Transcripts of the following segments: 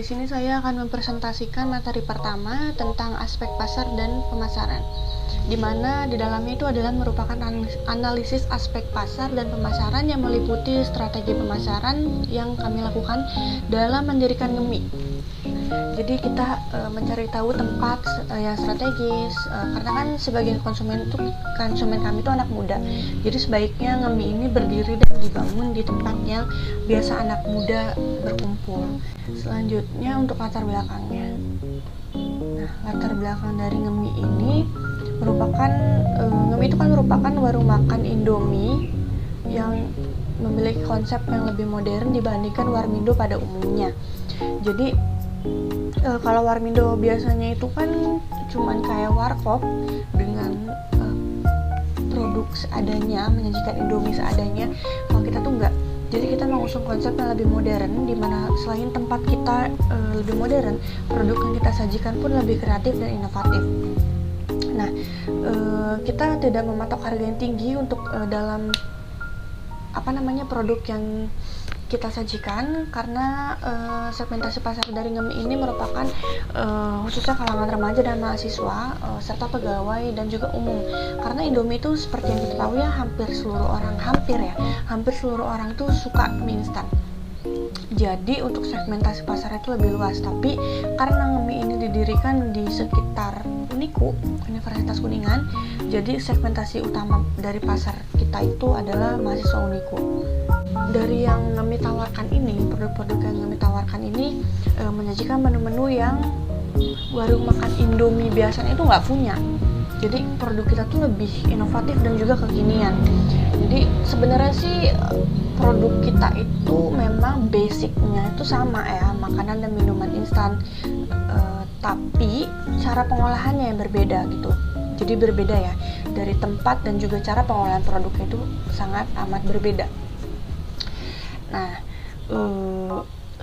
di sini saya akan mempresentasikan materi pertama tentang aspek pasar dan pemasaran, di mana di dalamnya itu adalah merupakan analisis aspek pasar dan pemasaran yang meliputi strategi pemasaran yang kami lakukan dalam mendirikan Ngemi. Jadi kita mencari tahu tempat yang strategis, karena kan sebagian konsumen kami itu anak muda. Jadi sebaiknya Ngemi ini berdiri dan dibangun di tempat yang biasa anak muda berkumpul. Selanjutnya untuk latar belakangnya. Nah, latar belakang dari Ngemi ini Ngemi itu kan merupakan warung makan Indomie yang memiliki konsep yang lebih modern dibandingkan Warmindo pada umumnya. Jadi kalau Warmindo biasanya itu kan cuman kayak warkop dengan produk seadanya, menyajikan Indomie seadanya. Kalau kita tuh enggak. Jadi kita mengusung konsep yang lebih modern, di mana selain tempat kita lebih modern, produk yang kita sajikan pun lebih kreatif dan inovatif. Nah, kita tidak mematok harga yang tinggi untuk dalam produk yang kita sajikan, karena segmentasi pasar dari Ngemi ini merupakan khususnya kalangan remaja dan mahasiswa, serta pegawai dan juga umum. Karena Indomie itu seperti yang kita tahu ya, hampir seluruh orang itu suka mie instan. Jadi untuk segmentasi pasar itu lebih luas, tapi karena Ngemi ini didirikan di sekitar Uniku, Universitas Kuningan, jadi segmentasi utama dari pasar kita itu adalah mahasiswa Uniku. Dari yang Ngemi tawarkan ini, produk-produk yang Ngemi tawarkan ini menyajikan menu-menu yang warung makan Indomie biasanya itu nggak punya. Jadi produk kita tuh lebih inovatif dan juga kekinian. Jadi sebenarnya sih produk kita itu memang basicnya itu sama ya, makanan dan minuman instan, tapi cara pengolahannya yang berbeda gitu. Jadi berbeda ya, dari tempat dan juga cara pengolahan produknya itu sangat amat berbeda. Nah,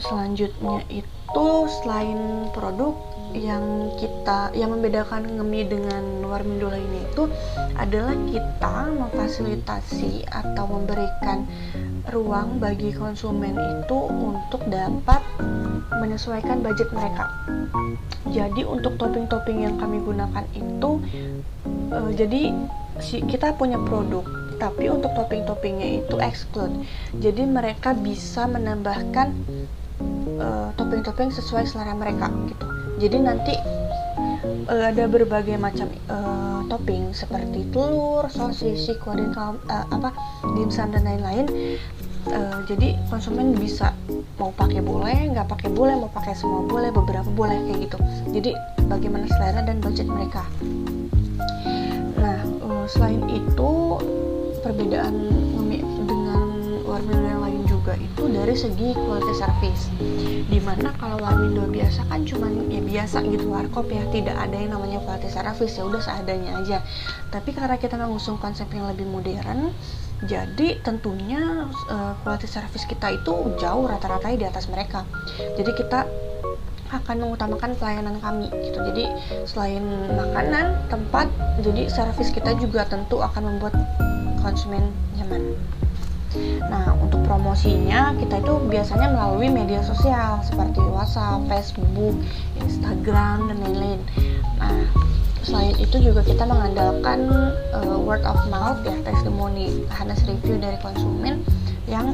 selanjutnya itu selain produk yang membedakan Ngemi dengan Warmindo lainnya itu adalah kita memfasilitasi atau memberikan ruang bagi konsumen itu untuk dapat menyesuaikan budget mereka. Jadi untuk topping-topping yang kami gunakan itu kita punya produk, tapi untuk topping-toppingnya itu exclude. Jadi mereka bisa menambahkan topping-topping sesuai selera mereka gitu. Jadi nanti ada berbagai macam topping seperti telur, sosis, sikuadin, dimsum dan lain-lain. Jadi konsumen bisa mau pakai boleh, nggak pakai boleh, mau pakai semua boleh, beberapa boleh kayak gitu. Jadi bagaimana selera dan budget mereka. Nah, selain itu perbedaan Ngemi dengan Warmindo yang lain juga itu dari segi quality service, dimana kalau Warmindo biasa kan cuman ya biasa gitu, warkop ya, tidak ada yang namanya quality service, ya udah seadanya aja. Tapi karena kita mengusung konsep yang lebih modern, jadi tentunya quality service kita itu jauh rata-ratanya di atas mereka. Jadi kita akan mengutamakan pelayanan kami gitu. Jadi selain makanan, tempat, jadi service kita juga tentu akan membuat konsumen nyaman. Nah, untuk promosinya kita itu biasanya melalui media sosial seperti WhatsApp, Facebook, Instagram, dan lain-lain. Nah, selain itu juga kita mengandalkan word of mouth ya, testimoni, hasil review dari konsumen yang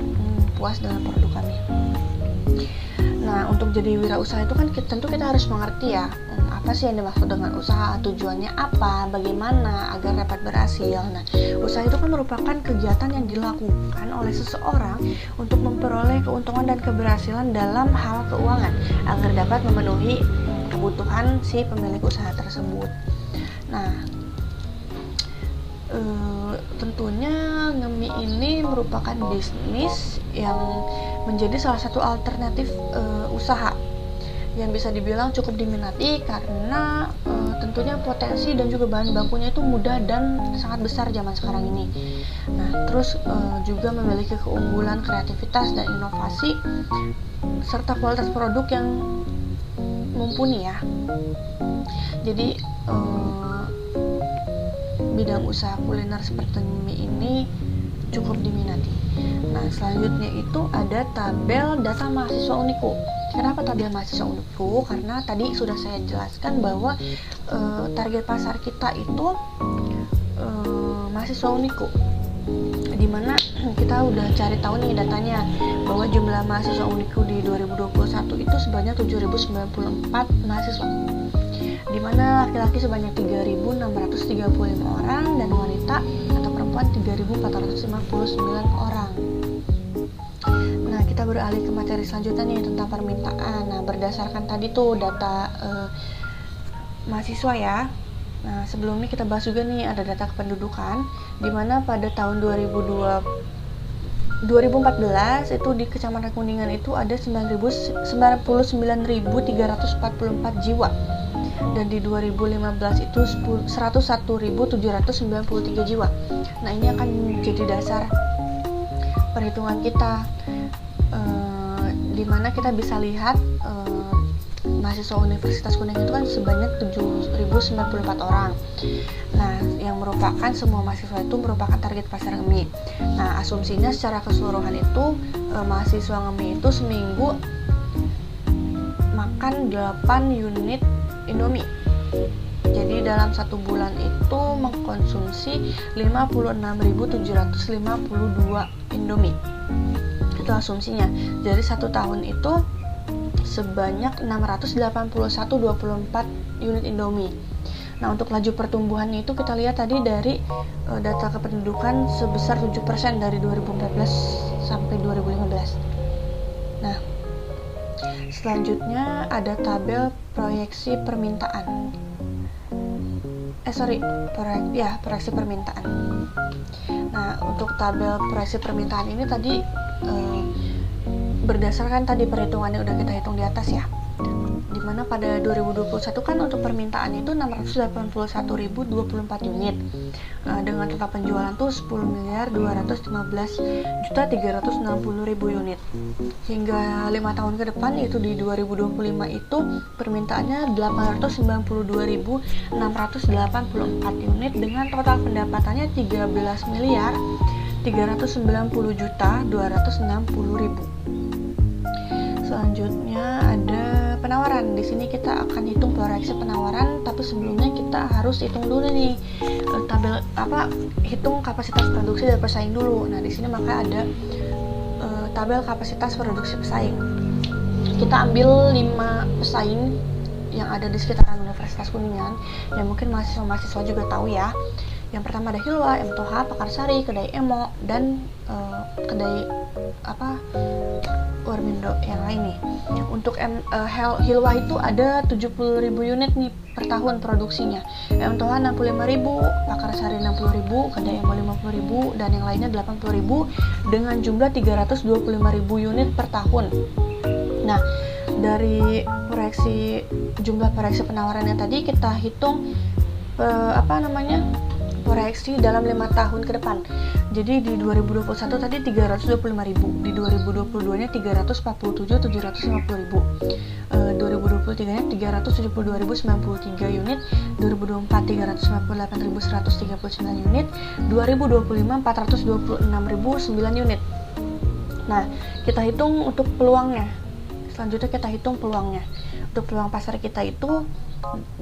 puas dengan produk kami. Nah, untuk jadi wirausaha itu kan tentu kita harus mengerti ya, apa sih yang dimaksud dengan usaha, tujuannya apa, bagaimana agar dapat berhasil. Nah, usaha itu kan merupakan kegiatan yang dilakukan oleh seseorang untuk memperoleh keuntungan dan keberhasilan dalam hal keuangan agar dapat memenuhi kebutuhan si pemilik usaha tersebut. Nah, tentunya Ngemi ini merupakan bisnis yang menjadi salah satu alternatif usaha yang bisa dibilang cukup diminati, karena tentunya potensi dan juga bahan bakunya itu mudah dan sangat besar zaman sekarang ini. Nah, terus juga memiliki keunggulan kreativitas dan inovasi serta kualitas produk yang mumpuni ya. Jadi bidang usaha kuliner seperti Ngemi ini cukup diminati. Nah, selanjutnya itu ada tabel data mahasiswa Uniku. Kenapa tabel mahasiswa Uniku? Karena tadi sudah saya jelaskan bahwa target pasar kita itu mahasiswa Uniku, dimana kita udah cari tahu nih datanya bahwa jumlah mahasiswa Uniku di 2021 itu sebanyak 7.094 mahasiswa, dimana laki-laki sebanyak 3.635 orang dan wanita atau perempuan 3.459 orang. Nah, kita beralih ke materi selanjutnya nih tentang permintaan. Nah, berdasarkan tadi tuh data mahasiswa ya. Nah, sebelumnya kita bahas juga nih ada data kependudukan, di mana pada tahun 2014 itu di Kecamatan Kuningan itu ada 99.344 jiwa, dan di 2015 itu 101.793 jiwa. Nah, ini akan menjadi dasar perhitungan kita, di mana kita bisa lihat mahasiswa Universitas Kuningan itu kan sebanyak 7.094 orang. Nah, yang merupakan semua mahasiswa itu merupakan target pasar Ngemi. Nah, asumsinya secara keseluruhan itu mahasiswa Ngemi itu seminggu makan 8 unit Indomie. Jadi dalam satu bulan itu mengkonsumsi 56.752 Indomie. Itu asumsinya. Jadi satu tahun itu sebanyak 681,24 unit Indomie. Nah, untuk laju pertumbuhannya itu kita lihat tadi dari data kependudukan sebesar 7% dari 2014 sampai 2015. Nah, selanjutnya ada tabel proyeksi permintaan. Proyeksi permintaan. Nah, untuk tabel proyeksi permintaan ini tadi berdasarkan tadi perhitungannya udah kita hitung di atas ya, dimana pada 2021 kan untuk permintaan itu 681.024 unit, dengan total penjualan tuh 10.215.360.000 unit. Hingga 5 tahun ke depan, itu di 2025 itu permintaannya 892.684 unit dengan total pendapatannya 13.390.260.000. Selanjutnya ada penawaran. Di sini kita akan hitung proyeksi penawaran, tapi sebelumnya kita harus hitung dulu nih hitung kapasitas produksi dan pesaing dulu. Nah, di sini maka ada tabel kapasitas produksi pesaing. Kita ambil 5 pesaing yang ada di sekitaran Universitas Kuningan, yang mungkin mahasiswa juga tahu ya. Yang pertama ada Hilwa, M.Toh, Pekarsari, Kedai Emo, dan Kedai Warmindo yang lain nih. Untuk Hilwa itu ada 70.000 unit nih per tahun produksinya. M.Toh 65.000, Pekarsari 60.000, Kedai Emo 50.000, dan yang lainnya 80.000 dengan jumlah 325.000 unit per tahun. Nah, dari jumlah proyeksi penawarannya tadi kita hitung proyeksi dalam 5 tahun ke depan. Jadi di 2021 tadi 325.000, di 2022 nya 347.750.000, 2023 nya 372.093 unit, 2024 398.139 unit, 2025 426.009 unit. Nah, kita hitung untuk peluangnya. Selanjutnya kita hitung peluangnya. Untuk peluang pasar kita itu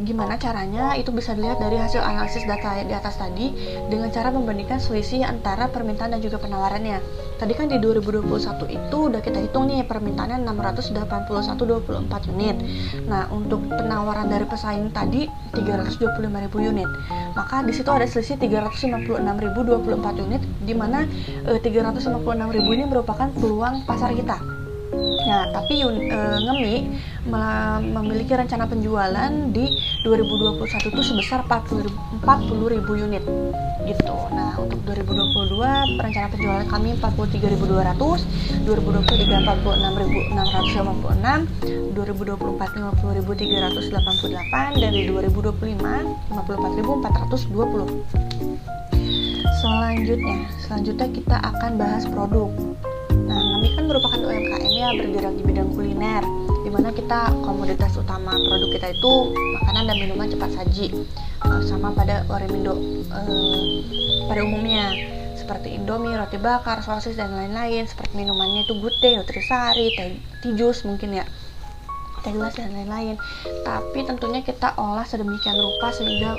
gimana caranya? Itu bisa dilihat dari hasil analisis data di atas tadi dengan cara membandingkan selisih antara permintaan dan juga penawarannya. Tadi kan di 2021 itu udah kita hitung nih permintaannya 681.24 unit. Nah, untuk penawaran dari pesaing tadi 325.000 unit. Maka di situ ada selisih 356.024 unit, di mana 356.000 ini merupakan peluang pasar kita. Nah, tapi Ngemi memiliki rencana penjualan di 2021 itu sebesar 40.000 unit gitu. Nah, untuk 2022 rencana penjualan kami 43.200, 2023 46.656, 2024 50.388, dan di 2025 54.420. Selanjutnya kita akan bahas produk. Nah, Ngemi kan merupakan UMKM ya, bergerak di bidang kuliner, dimana kita komoditas utama produk kita itu makanan dan minuman cepat saji, sama pada Warmindo pada umumnya, seperti Indomie, roti bakar, sosis, dan lain-lain. Seperti minumannya itu Gute, Nutrisari, teh jus mungkin ya. teh gelas dan lain-lain. Tapi tentunya kita olah sedemikian rupa sehingga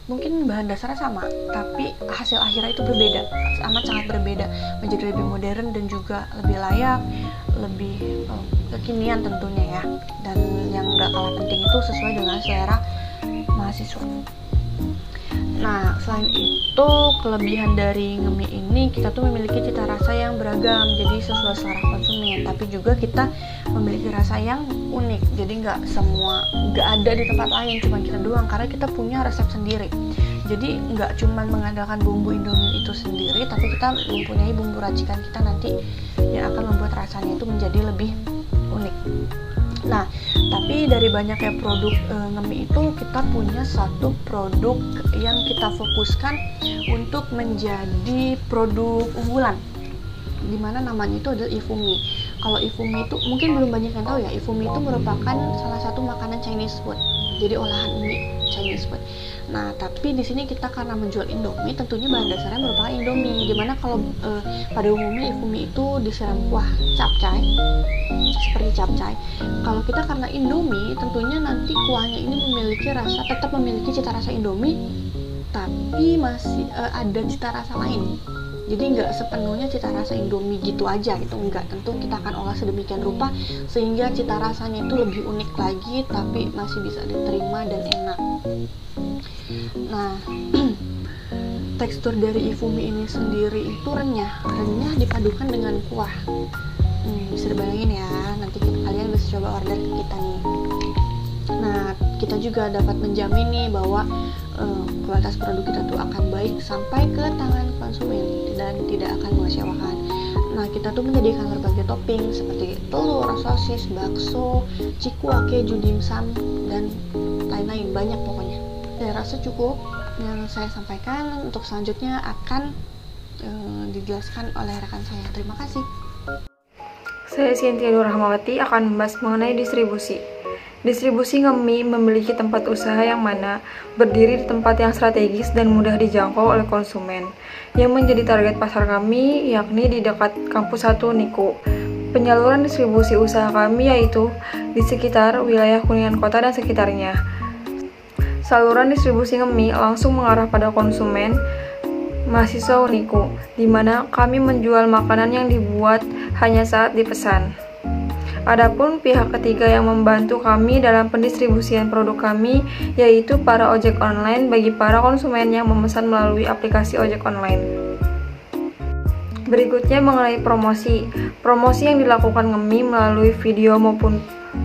mungkin bahan dasarnya sama, tapi hasil akhirnya itu berbeda, amat sangat berbeda, menjadi lebih modern dan juga lebih layak, lebih kekinian tentunya ya. Dan yang gak kalah penting itu sesuai dengan selera mahasiswa. Nah, selain itu, kelebihan dari ngemie ini, kita tuh memiliki cita rasa yang beragam, jadi sesuai selera konsumen. Tapi juga kita memiliki rasa yang unik, jadi nggak ada di tempat lain, cuma kita doang, karena kita punya resep sendiri. Jadi nggak cuma mengandalkan bumbu Indomie itu sendiri, tapi kita mempunyai bumbu racikan kita nanti yang akan membuat rasanya itu menjadi lebih unik. Nah, tapi dari banyaknya produk ngemie itu, kita punya satu produk yang kita fokuskan untuk menjadi produk unggulan, dimana namanya itu adalah Ifumi. Kalau Ifumi itu mungkin belum banyak yang tahu ya, Ifumi itu merupakan salah satu makanan Chinese food, jadi olahan mie Chinese food. Nah, tapi di sini kita karena menjual Indomie, tentunya bahan dasarnya merupakan Indomie. Dimana kalau pada umumnya Ifumi itu disiram kuah capcay, seperti capcay. Kalau kita karena Indomie, tentunya nanti kuahnya ini tetap memiliki cita rasa Indomie, tapi masih ada cita rasa lain. Jadi nggak sepenuhnya cita rasa Indomie gitu aja gitu, enggak. Tentu kita akan olah sedemikian rupa sehingga cita rasanya itu lebih unik lagi, tapi masih bisa diterima dan enak. Nah, tekstur dari Ifumi ini sendiri itu renyah dipadukan dengan kuah. Bisa dibayangin ya, nanti kalian bisa coba order ke kita nih. Nah, kita juga dapat menjamin nih bahwa kualitas produk kita tuh akan baik sampai ke tangan konsumen dan tidak akan mengecewakan. Nah, kita tuh menyediakan berbagai topping seperti telur, sosis, bakso, cikua, keju, dimsum, dan lain-lain, banyak pokoknya. Saya rasa cukup yang saya sampaikan. Untuk selanjutnya akan dijelaskan oleh rekan saya. Terima kasih. Saya Cynthia Nur Rahmawati akan membahas mengenai distribusi. Distribusi ngemie memiliki tempat usaha yang mana berdiri di tempat yang strategis dan mudah dijangkau oleh konsumen. Yang menjadi target pasar kami yakni di dekat kampus 1 Niku. Penyaluran distribusi usaha kami yaitu di sekitar wilayah Kuningan Kota dan sekitarnya. Saluran distribusi ngemie langsung mengarah pada konsumen mahasiswa Uniku, di mana kami menjual makanan yang dibuat hanya saat dipesan. Adapun pihak ketiga yang membantu kami dalam pendistribusian produk kami yaitu para ojek online bagi para konsumen yang memesan melalui aplikasi ojek online. Berikutnya mengenai promosi. Promosi yang dilakukan ngemie melalui video maupun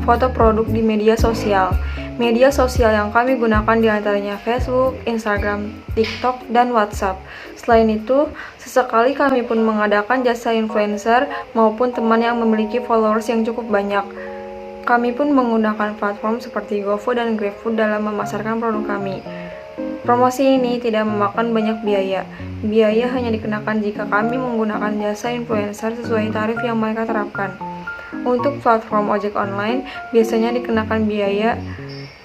foto produk di media sosial. Media sosial yang kami gunakan diantaranya Facebook, Instagram, TikTok, dan WhatsApp. Selain itu, sesekali kami pun mengadakan jasa influencer maupun teman yang memiliki followers yang cukup banyak. Kami pun menggunakan platform seperti GoFood dan GrabFood dalam memasarkan produk kami. Promosi ini tidak memakan banyak biaya. Biaya hanya dikenakan jika kami menggunakan jasa influencer sesuai tarif yang mereka terapkan. Untuk platform ojek online, biasanya dikenakan biaya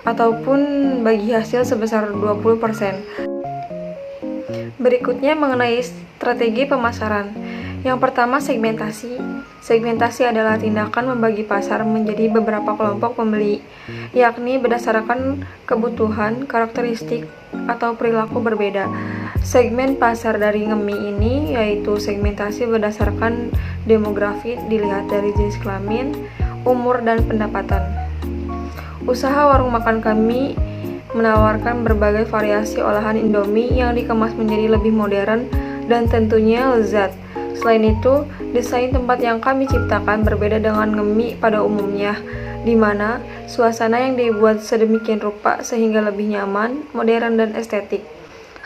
ataupun bagi hasil sebesar 20%. Berikutnya mengenai strategi pemasaran. Yang pertama, segmentasi. Segmentasi adalah tindakan membagi pasar menjadi beberapa kelompok pembeli, yakni berdasarkan kebutuhan, karakteristik, atau perilaku berbeda. Segmen pasar dari ngemie ini yaitu segmentasi berdasarkan demografi, dilihat dari jenis kelamin, umur, dan pendapatan. Usaha warung makan kami menawarkan berbagai variasi olahan Indomie yang dikemas menjadi lebih modern dan tentunya lezat. Selain itu, desain tempat yang kami ciptakan berbeda dengan ngemie pada umumnya, di mana suasana yang dibuat sedemikian rupa sehingga lebih nyaman, modern, dan estetik.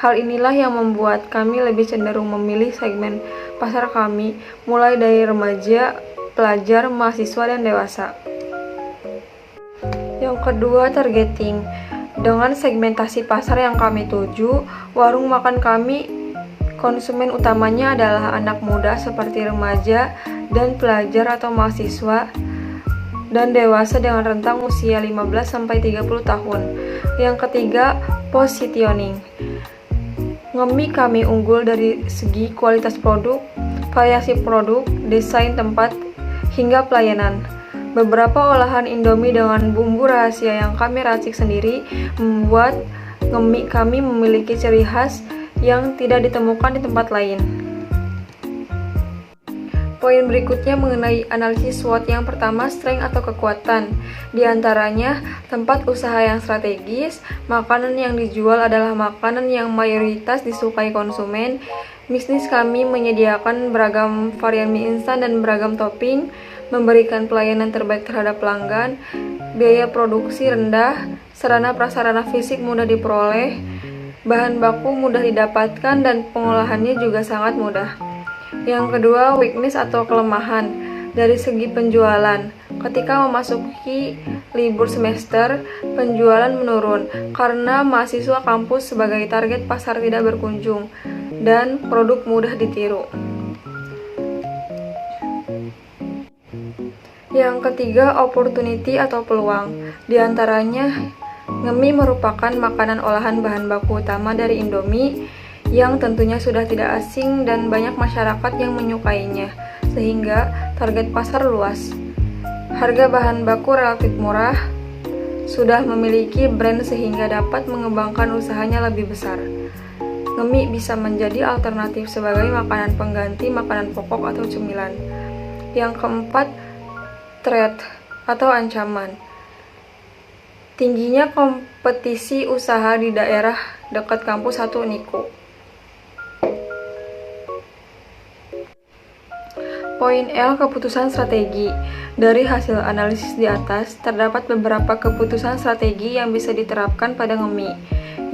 Hal inilah yang membuat kami lebih cenderung memilih segmen pasar kami, mulai dari remaja, pelajar, mahasiswa, dan dewasa. Yang kedua, targeting. Dengan segmentasi pasar yang kami tuju, warung makan kami konsumen utamanya adalah anak muda seperti remaja dan pelajar atau mahasiswa dan dewasa dengan rentang usia 15-30 tahun. Yang ketiga, positioning. Ngemie kami unggul dari segi kualitas produk, variasi produk, desain tempat, hingga pelayanan. Beberapa olahan Indomie dengan bumbu rahasia yang kami racik sendiri membuat nge-mie kami memiliki ciri khas yang tidak ditemukan di tempat lain. Poin berikutnya mengenai analisis SWOT. Yang pertama, strength atau kekuatan. Di antaranya, tempat usaha yang strategis, makanan yang dijual adalah makanan yang mayoritas disukai konsumen. Bisnis kami menyediakan beragam varian mie instan dan beragam topping, memberikan pelayanan terbaik terhadap pelanggan, biaya produksi rendah, sarana prasarana fisik mudah diperoleh, bahan baku mudah didapatkan, dan pengolahannya juga sangat mudah. Yang kedua, weakness atau kelemahan. Dari segi penjualan, ketika memasuki libur semester, penjualan menurun karena mahasiswa kampus sebagai target pasar tidak berkunjung dan produk mudah ditiru. Yang ketiga, opportunity atau peluang. Di antaranya, nge-mie merupakan makanan olahan bahan baku utama dari Indomie yang tentunya sudah tidak asing dan banyak masyarakat yang menyukainya, sehingga target pasar luas. Harga bahan baku relatif murah, sudah memiliki brand sehingga dapat mengembangkan usahanya lebih besar. Nge-mie bisa menjadi alternatif sebagai makanan pengganti makanan pokok atau cemilan. Yang keempat, threat atau ancaman. Tingginya kompetisi usaha di daerah dekat kampus atau Uniko. Poin L, keputusan strategi. Dari hasil analisis di atas, terdapat beberapa keputusan strategi yang bisa diterapkan pada nge-mie,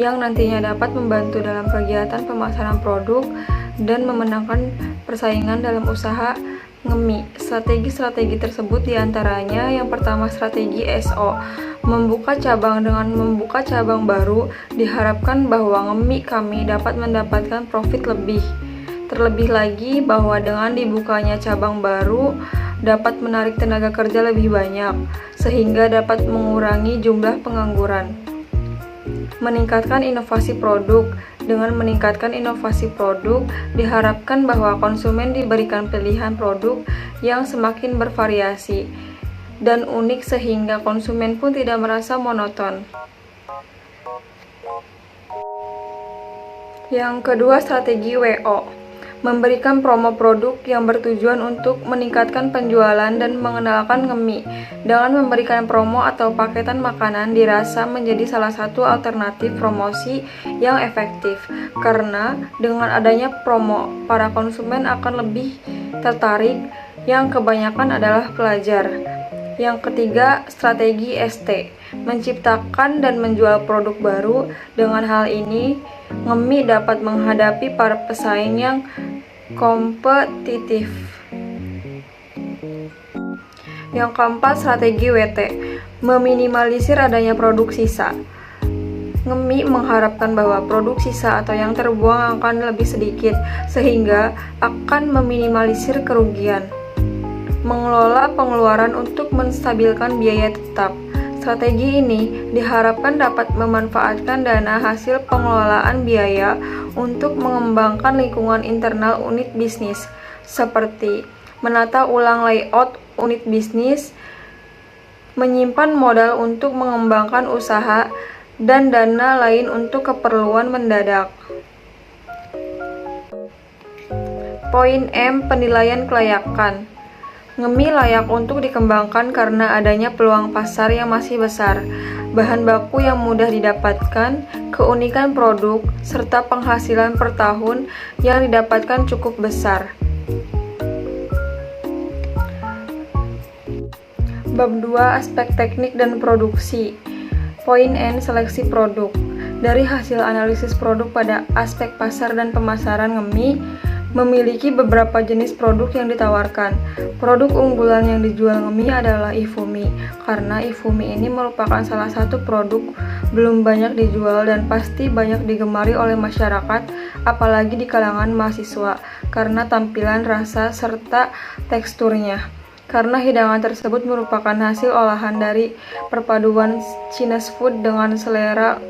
yang nantinya dapat membantu dalam kegiatan pemasaran produk dan memenangkan persaingan dalam usaha nge-mie. Strategi-strategi tersebut diantaranya, yang pertama strategi SO, membuka cabang. Dengan membuka cabang baru, diharapkan bahwa nge-mie kami dapat mendapatkan profit lebih. Terlebih lagi bahwa dengan dibukanya cabang baru dapat menarik tenaga kerja lebih banyak, sehingga dapat mengurangi jumlah pengangguran. Meningkatkan inovasi produk. Dengan meningkatkan inovasi produk, diharapkan bahwa konsumen diberikan pilihan produk yang semakin bervariasi dan unik sehingga konsumen pun tidak merasa monoton. Yang kedua, strategi WO. Memberikan promo produk yang bertujuan untuk meningkatkan penjualan dan mengenalkan nge-mie. Dengan memberikan promo atau paketan makanan dirasa menjadi salah satu alternatif promosi yang efektif, karena dengan adanya promo, para konsumen akan lebih tertarik, yang kebanyakan adalah pelajar. Yang ketiga, strategi ST, menciptakan dan menjual produk baru. Dengan hal ini, nge-mie dapat menghadapi para pesaing yang kompetitif. Yang keempat, strategi WT, meminimalisir adanya produk sisa. Nge-mie mengharapkan bahwa produk sisa atau yang terbuang akan lebih sedikit, sehingga akan meminimalisir kerugian. Mengelola pengeluaran untuk menstabilkan biaya tetap. Strategi ini diharapkan dapat memanfaatkan dana hasil pengelolaan biaya untuk mengembangkan lingkungan internal unit bisnis, seperti menata ulang layout unit bisnis, menyimpan modal untuk mengembangkan usaha, dan dana lain untuk keperluan mendadak. Poin M, penilaian kelayakan. Nge-mie layak untuk dikembangkan karena adanya peluang pasar yang masih besar, bahan baku yang mudah didapatkan, keunikan produk, serta penghasilan per tahun yang didapatkan cukup besar. Bab 2, aspek teknik dan produksi. Poin N, seleksi produk. Dari hasil analisis produk pada aspek pasar dan pemasaran, nge-mie memiliki beberapa jenis produk yang ditawarkan. Produk unggulan yang dijual nge-mie adalah Ifumi, karena Ifumi ini merupakan salah satu produk belum banyak dijual dan pasti banyak digemari oleh masyarakat, apalagi di kalangan mahasiswa, karena tampilan, rasa, serta teksturnya. Karena hidangan tersebut merupakan hasil olahan dari perpaduan Chinese food dengan selera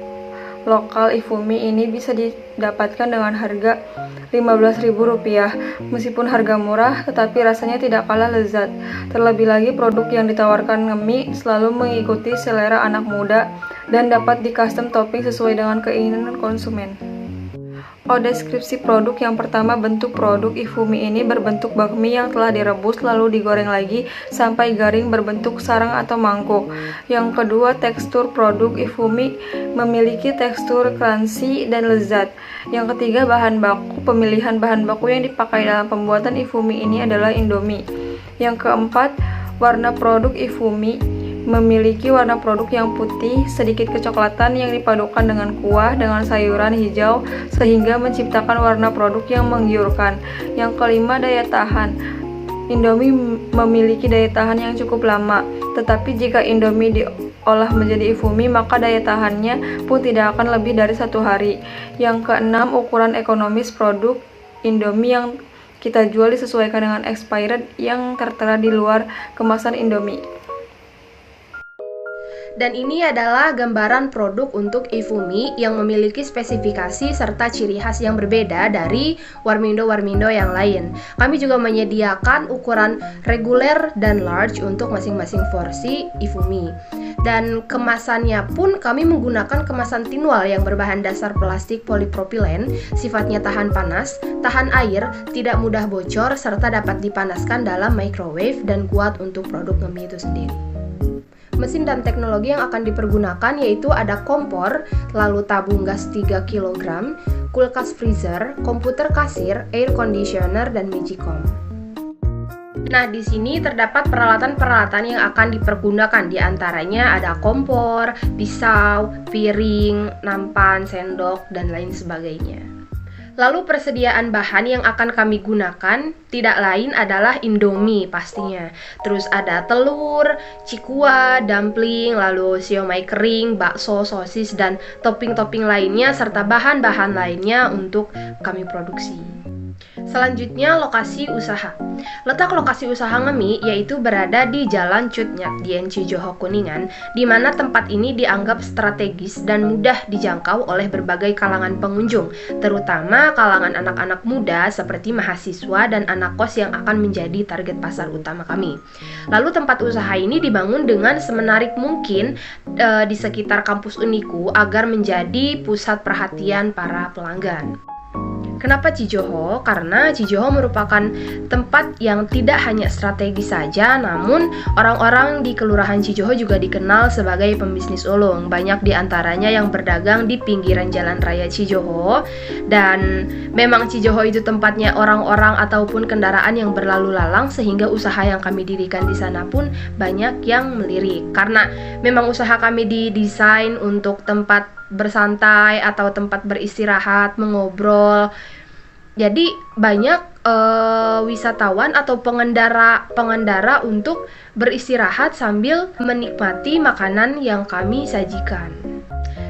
lokal Ifumi ini bisa didapatkan dengan harga Rp15.000. Meskipun harga murah, tetapi rasanya tidak kalah lezat. Terlebih lagi produk yang ditawarkan Ngemi selalu mengikuti selera anak muda dan dapat di-custom topping sesuai dengan keinginan konsumen. Deskripsi produk. Yang pertama, bentuk produk Ifumi ini berbentuk bakmi yang telah direbus lalu digoreng lagi sampai garing berbentuk sarang atau mangkuk. Yang kedua, tekstur produk Ifumi memiliki tekstur crunchy dan lezat. Yang ketiga, bahan baku. Pemilihan bahan baku yang dipakai dalam pembuatan Ifumi ini adalah Indomie. Yang keempat, warna produk Ifumi memiliki warna produk yang putih, sedikit kecoklatan yang dipadukan dengan kuah dengan sayuran hijau sehingga menciptakan warna produk yang menggiurkan. Yang kelima, daya tahan. Indomie memiliki daya tahan yang cukup lama, tetapi jika Indomie diolah menjadi Ifumi maka daya tahannya pun tidak akan lebih dari 1 hari. Yang keenam, ukuran ekonomis produk Indomie yang kita jual disesuaikan dengan expired yang tertera di luar kemasan Indomie. Dan ini adalah gambaran produk untuk Ifumi yang memiliki spesifikasi serta ciri khas yang berbeda dari Warmindo-Warmindo yang lain. Kami juga menyediakan ukuran reguler dan large untuk masing-masing porsi Ifumi. Dan kemasannya pun kami menggunakan kemasan tinwal yang berbahan dasar plastik polipropilen, sifatnya tahan panas, tahan air, tidak mudah bocor, serta dapat dipanaskan dalam microwave dan kuat untuk produk Ngemi itu sendiri. Mesin dan teknologi yang akan dipergunakan yaitu ada kompor, lalu tabung gas 3 kg, kulkas freezer, komputer kasir, air conditioner, dan magicom. Nah, di sini terdapat peralatan-peralatan yang akan dipergunakan. Di antaranya ada kompor, pisau, piring, nampan, sendok, dan lain sebagainya. Lalu persediaan bahan yang akan kami gunakan tidak lain adalah Indomie pastinya. Terus ada telur, cikua, dumpling, lalu siomay kering, bakso, sosis, dan topping-topping lainnya serta bahan-bahan lainnya untuk kami produksi. Selanjutnya, lokasi usaha. Letak lokasi usaha Ngemi yaitu berada di Jalan Cut Nyat Dien Cijoho Kuningan, di mana tempat ini dianggap strategis dan mudah dijangkau oleh berbagai kalangan pengunjung, terutama kalangan anak-anak muda seperti mahasiswa dan anak kos yang akan menjadi target pasar utama kami. Lalu tempat usaha ini dibangun dengan semenarik mungkin di sekitar kampus Uniku agar menjadi pusat perhatian para pelanggan. Kenapa Cijoho? Karena Cijoho merupakan tempat yang tidak hanya strategis saja, namun orang-orang di Kelurahan Cijoho juga dikenal sebagai pembisnis ulung. Banyak di antaranya yang berdagang di pinggiran Jalan Raya Cijoho, dan memang Cijoho itu tempatnya orang-orang ataupun kendaraan yang berlalu lalang, sehingga usaha yang kami dirikan di sana pun banyak yang melirik. Karena memang usaha kami didesain untuk tempat bersantai atau tempat beristirahat, mengobrol. Jadi banyak wisatawan atau pengendara untuk beristirahat sambil menikmati makanan yang kami sajikan.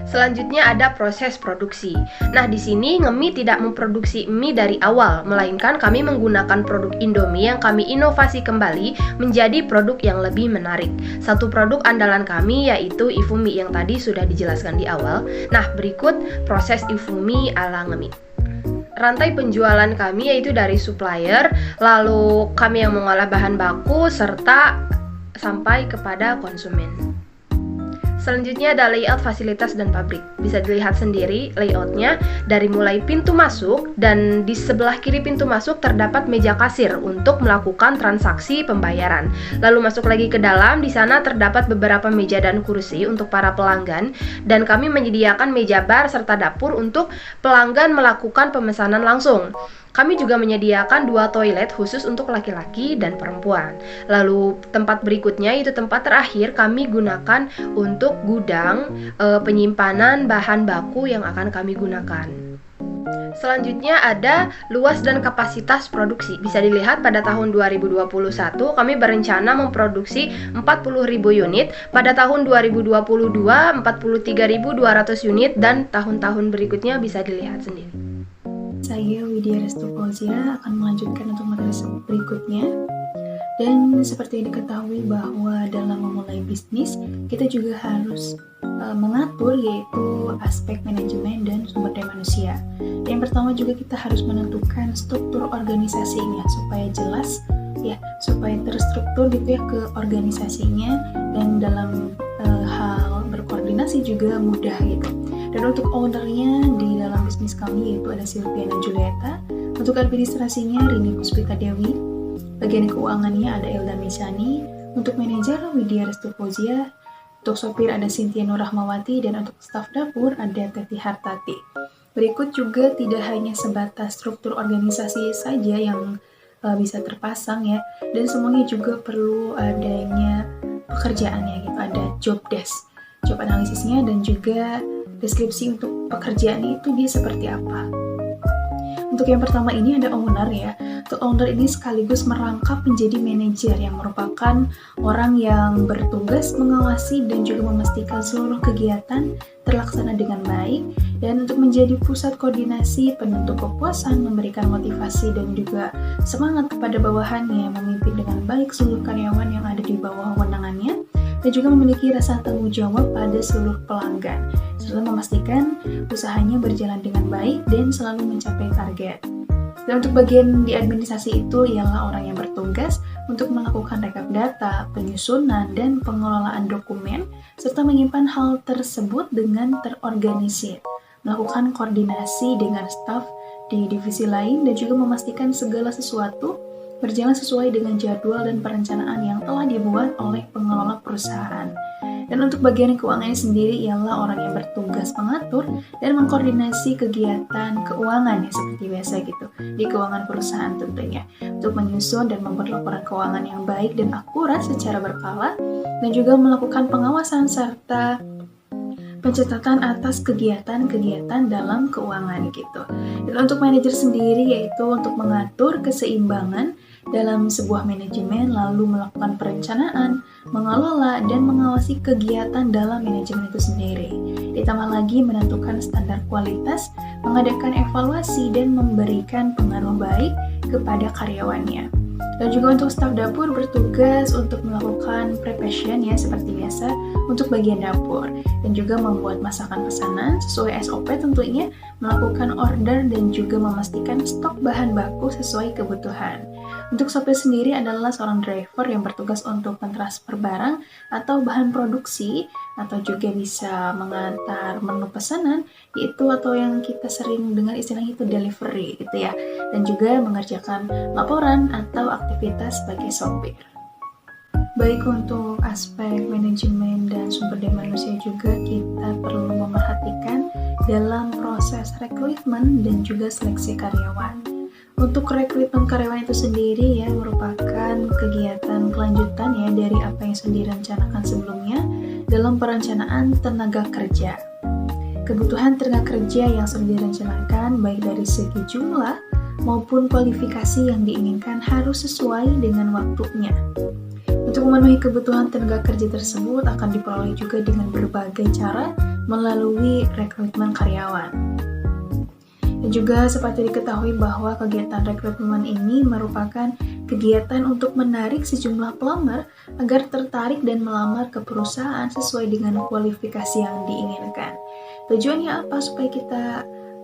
Selanjutnya ada proses produksi. Nah, di sini Ngemi tidak memproduksi mie dari awal, melainkan kami menggunakan produk Indomie yang kami inovasi kembali menjadi produk yang lebih menarik. Satu produk andalan kami yaitu Ifumi yang tadi sudah dijelaskan di awal. Nah, berikut proses Ifumi ala Ngemi. Rantai penjualan kami yaitu dari supplier, lalu kami yang mengolah bahan baku, serta sampai kepada konsumen. Selanjutnya ada layout fasilitas dan pabrik. Bisa dilihat sendiri layoutnya dari mulai pintu masuk, dan di sebelah kiri pintu masuk terdapat meja kasir untuk melakukan transaksi pembayaran. Lalu masuk lagi ke dalam, di sana terdapat beberapa meja dan kursi untuk para pelanggan, dan kami menyediakan meja bar serta dapur untuk pelanggan melakukan pemesanan langsung. Kami juga menyediakan 2 toilet khusus untuk laki-laki dan perempuan. Lalu tempat berikutnya, itu tempat terakhir kami gunakan untuk gudang penyimpanan bahan baku yang akan kami gunakan. Selanjutnya ada luas dan kapasitas produksi. Bisa dilihat pada tahun 2021 kami berencana memproduksi 40.000 unit, pada tahun 2022 43.200 unit, dan tahun-tahun berikutnya bisa dilihat sendiri. Saya Widya Restu Fauzia akan melanjutkan untuk materi berikutnya. Dan seperti diketahui bahwa dalam memulai bisnis kita juga harus mengatur, yaitu untuk aspek manajemen dan sumber daya manusia. Yang pertama juga kita harus menentukan struktur organisasinya supaya jelas ya, supaya terstruktur gitu ya ke organisasinya, dan dalam hal berkoordinasi juga mudah gitu. Dan untuk ownernya di dalam bisnis kami yaitu ada Sylvia dan Julieta. Untuk administrasinya Rini Puspita Dewi. Bagian keuangannya ada Elda Misani. Untuk manajer Widya Restu Fauzia. Untuk sopir ada Cynthia Nur Rahmawati, dan untuk staf dapur ada Teti Hartati. Berikut juga tidak hanya sebatas struktur organisasi saja yang bisa terpasang ya, dan semuanya juga perlu adanya pekerjaannya gitu. Ada job desk, job analisisnya, dan juga deskripsi untuk pekerjaan itu dia seperti apa. Untuk yang pertama ini ada owner ya. Untuk owner ini sekaligus merangkap menjadi manajer yang merupakan orang yang bertugas mengawasi dan juga memastikan seluruh kegiatan terlaksana dengan baik, dan untuk menjadi pusat koordinasi, penentu kepuasan, memberikan motivasi dan juga semangat kepada bawahannya, memimpin dengan baik seluruh karyawan yang ada di bawah wewenangannya, dan juga memiliki rasa tanggung jawab pada seluruh pelanggan, serta memastikan usahanya berjalan dengan baik dan selalu mencapai target. Dan untuk bagian di administrasi itu ialah orang yang bertugas untuk melakukan rekap data, penyusunan, dan pengelolaan dokumen, serta menyimpan hal tersebut dengan terorganisir, melakukan koordinasi dengan staf di divisi lain, dan juga memastikan segala sesuatu berjalan sesuai dengan jadwal dan perencanaan yang telah dibuat oleh pengelola perusahaan. Dan untuk bagian keuangannya sendiri ialah orang yang bertugas mengatur dan mengkoordinasi kegiatan keuangan ya, seperti biasa gitu di keuangan perusahaan tentunya, untuk menyusun dan membuat laporan keuangan yang baik dan akurat secara berkala, dan juga melakukan pengawasan serta pencatatan atas kegiatan-kegiatan dalam keuangan gitu. Dan untuk manajer sendiri yaitu untuk mengatur keseimbangan dalam sebuah manajemen, lalu melakukan perencanaan, mengelola, dan mengawasi kegiatan dalam manajemen itu sendiri. Ditambah lagi menentukan standar kualitas, mengadakan evaluasi, dan memberikan pengaruh baik kepada karyawannya. Dan juga untuk staf dapur bertugas untuk melakukan preparation ya, seperti biasa untuk bagian dapur, dan juga membuat masakan pesanan sesuai SOP tentunya, melakukan order, dan juga memastikan stok bahan baku sesuai kebutuhan. Untuk sopir sendiri adalah seorang driver yang bertugas untuk mentransfer barang atau bahan produksi, atau juga bisa mengantar menu pesanan, yaitu atau yang kita sering dengar istilahnya itu delivery gitu ya, dan juga mengerjakan laporan atau aktivitas sebagai sopir. Baik untuk aspek manajemen dan sumber daya manusia juga kita perlu memerhatikan dalam proses rekrutmen dan juga seleksi karyawan. Untuk rekrutmen karyawan itu sendiri ya merupakan kegiatan kelanjutan ya dari apa yang sudah direncanakan sebelumnya dalam perencanaan tenaga kerja. Kebutuhan tenaga kerja yang sudah direncanakan baik dari segi jumlah maupun kualifikasi yang diinginkan harus sesuai dengan waktunya. Untuk memenuhi kebutuhan tenaga kerja tersebut akan diperoleh juga dengan berbagai cara melalui rekrutmen karyawan. Dan juga seperti diketahui bahwa kegiatan rekrutmen ini merupakan kegiatan untuk menarik sejumlah pelamar agar tertarik dan melamar ke perusahaan sesuai dengan kualifikasi yang diinginkan. Tujuannya apa? Supaya kita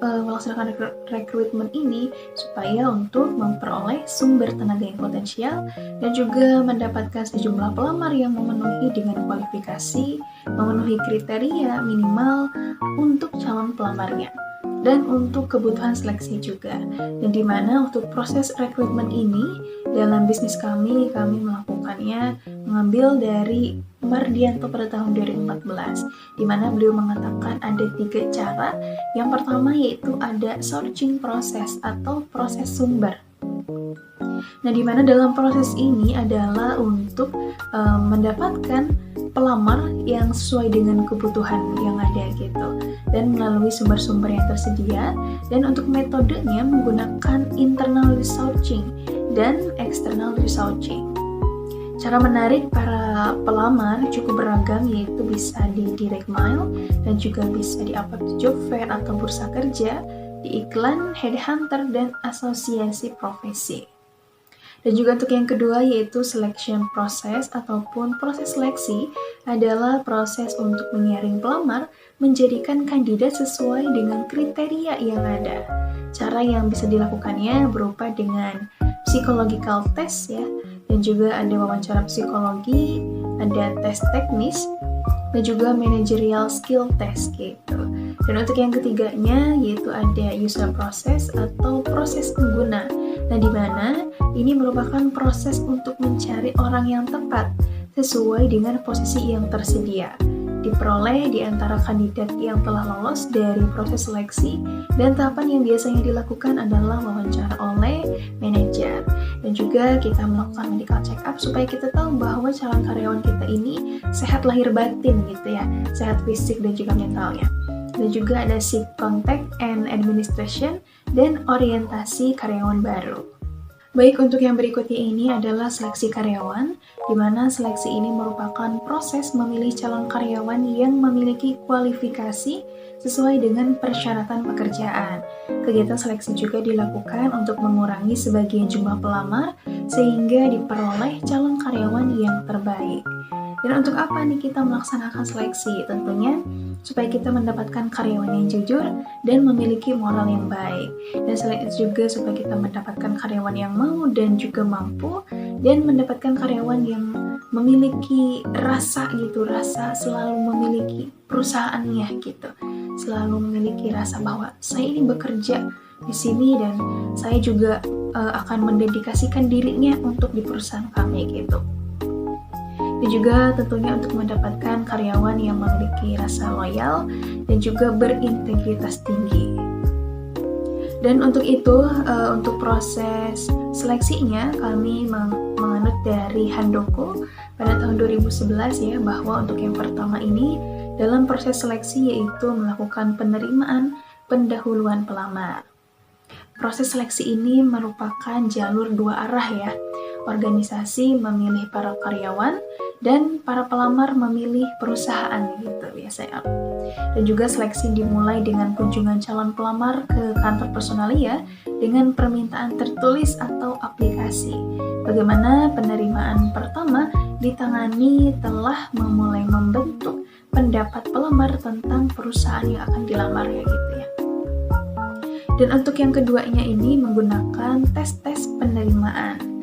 melaksanakan rekrutmen ini supaya untuk memperoleh sumber tenaga yang potensial dan juga mendapatkan sejumlah pelamar yang memenuhi dengan kualifikasi, memenuhi kriteria minimal untuk calon pelamarnya, dan untuk kebutuhan seleksi juga. Dan di mana untuk proses rekrutmen ini dalam bisnis kami melakukannya mengambil dari Mardianto pada tahun 2014, di mana beliau mengatakan ada 3 cara. Yang pertama yaitu ada searching proses atau proses sumber. Nah, di mana dalam proses ini adalah untuk mendapatkan pelamar yang sesuai dengan kebutuhan yang ada gitu, dan melalui sumber-sumber yang tersedia. Dan untuk metodenya menggunakan internal researching dan external researching. Cara menarik para pelamar cukup beragam, yaitu bisa di direct mail dan juga bisa di upload job fair atau bursa kerja, di iklan, headhunter, dan asosiasi profesi. Dan juga untuk yang kedua yaitu selection process ataupun proses seleksi adalah proses untuk menyaring pelamar menjadikan kandidat sesuai dengan kriteria yang ada. Cara yang bisa dilakukannya berupa dengan psychological test ya, dan juga ada wawancara psikologi, ada tes teknis, dan juga managerial skill test gitu. Dan untuk yang ketiganya yaitu ada user process atau proses pengguna. Nah, di mana ini merupakan proses untuk mencari orang yang tepat sesuai dengan posisi yang tersedia. Diperoleh di antara kandidat yang telah lolos dari proses seleksi, dan tahapan yang biasanya dilakukan adalah wawancara oleh manajer. Dan juga kita melakukan medical check up supaya kita tahu bahwa calon karyawan kita ini sehat lahir batin gitu ya, sehat fisik dan juga mentalnya. Dan juga ada seek contact and administration dan orientasi karyawan baru. Baik, untuk yang berikutnya ini adalah seleksi karyawan, di mana seleksi ini merupakan proses memilih calon karyawan yang memiliki kualifikasi sesuai dengan persyaratan pekerjaan. Kegiatan seleksi juga dilakukan untuk mengurangi sebagian jumlah pelamar sehingga diperoleh calon karyawan yang terbaik. Dan untuk apa nih kita melaksanakan seleksi? Tentunya supaya kita mendapatkan karyawan yang jujur dan memiliki moral yang baik. Dan selain itu juga supaya kita mendapatkan karyawan yang mau dan juga mampu, dan mendapatkan karyawan yang memiliki rasa selalu memiliki perusahaannya gitu. Selalu memiliki rasa bahwa saya ini bekerja di sini dan saya juga akan mendedikasikan dirinya untuk di perusahaan kami gitu. Dan juga tentunya untuk mendapatkan karyawan yang memiliki rasa loyal dan juga berintegritas tinggi. Dan untuk itu, untuk proses seleksinya kami menganut dari Handoko pada tahun 2011 ya, bahwa untuk yang pertama ini dalam proses seleksi yaitu melakukan penerimaan pendahuluan pelamar. Proses seleksi ini merupakan jalur dua arah ya. Organisasi memilih para karyawan dan para pelamar memilih perusahaan gitu biasanya. Dan juga seleksi dimulai dengan kunjungan calon pelamar ke kantor personalia dengan permintaan tertulis atau aplikasi. Bagaimana penerimaan pertama ditangani telah memulai membentuk pendapat pelamar tentang perusahaan yang akan dilamar ya gitu ya. Dan untuk yang keduanya ini menggunakan tes-tes penerimaan.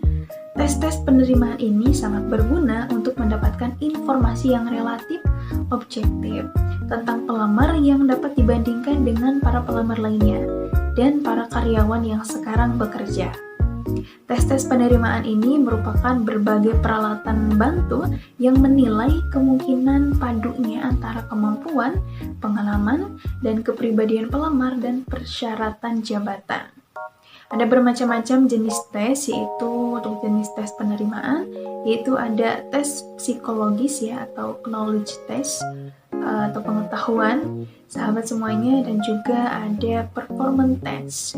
Tes-tes penerimaan ini sangat berguna untuk mendapatkan informasi yang relatif objektif tentang pelamar yang dapat dibandingkan dengan para pelamar lainnya dan para karyawan yang sekarang bekerja. Tes-tes penerimaan ini merupakan berbagai peralatan bantu yang menilai kemungkinan padunya antara kemampuan, pengalaman, dan kepribadian pelamar dan persyaratan jabatan. Ada bermacam-macam jenis tes, yaitu untuk jenis tes penerimaan, yaitu ada tes psikologis ya, atau knowledge test, atau pengetahuan, sahabat semuanya, dan juga ada performance test.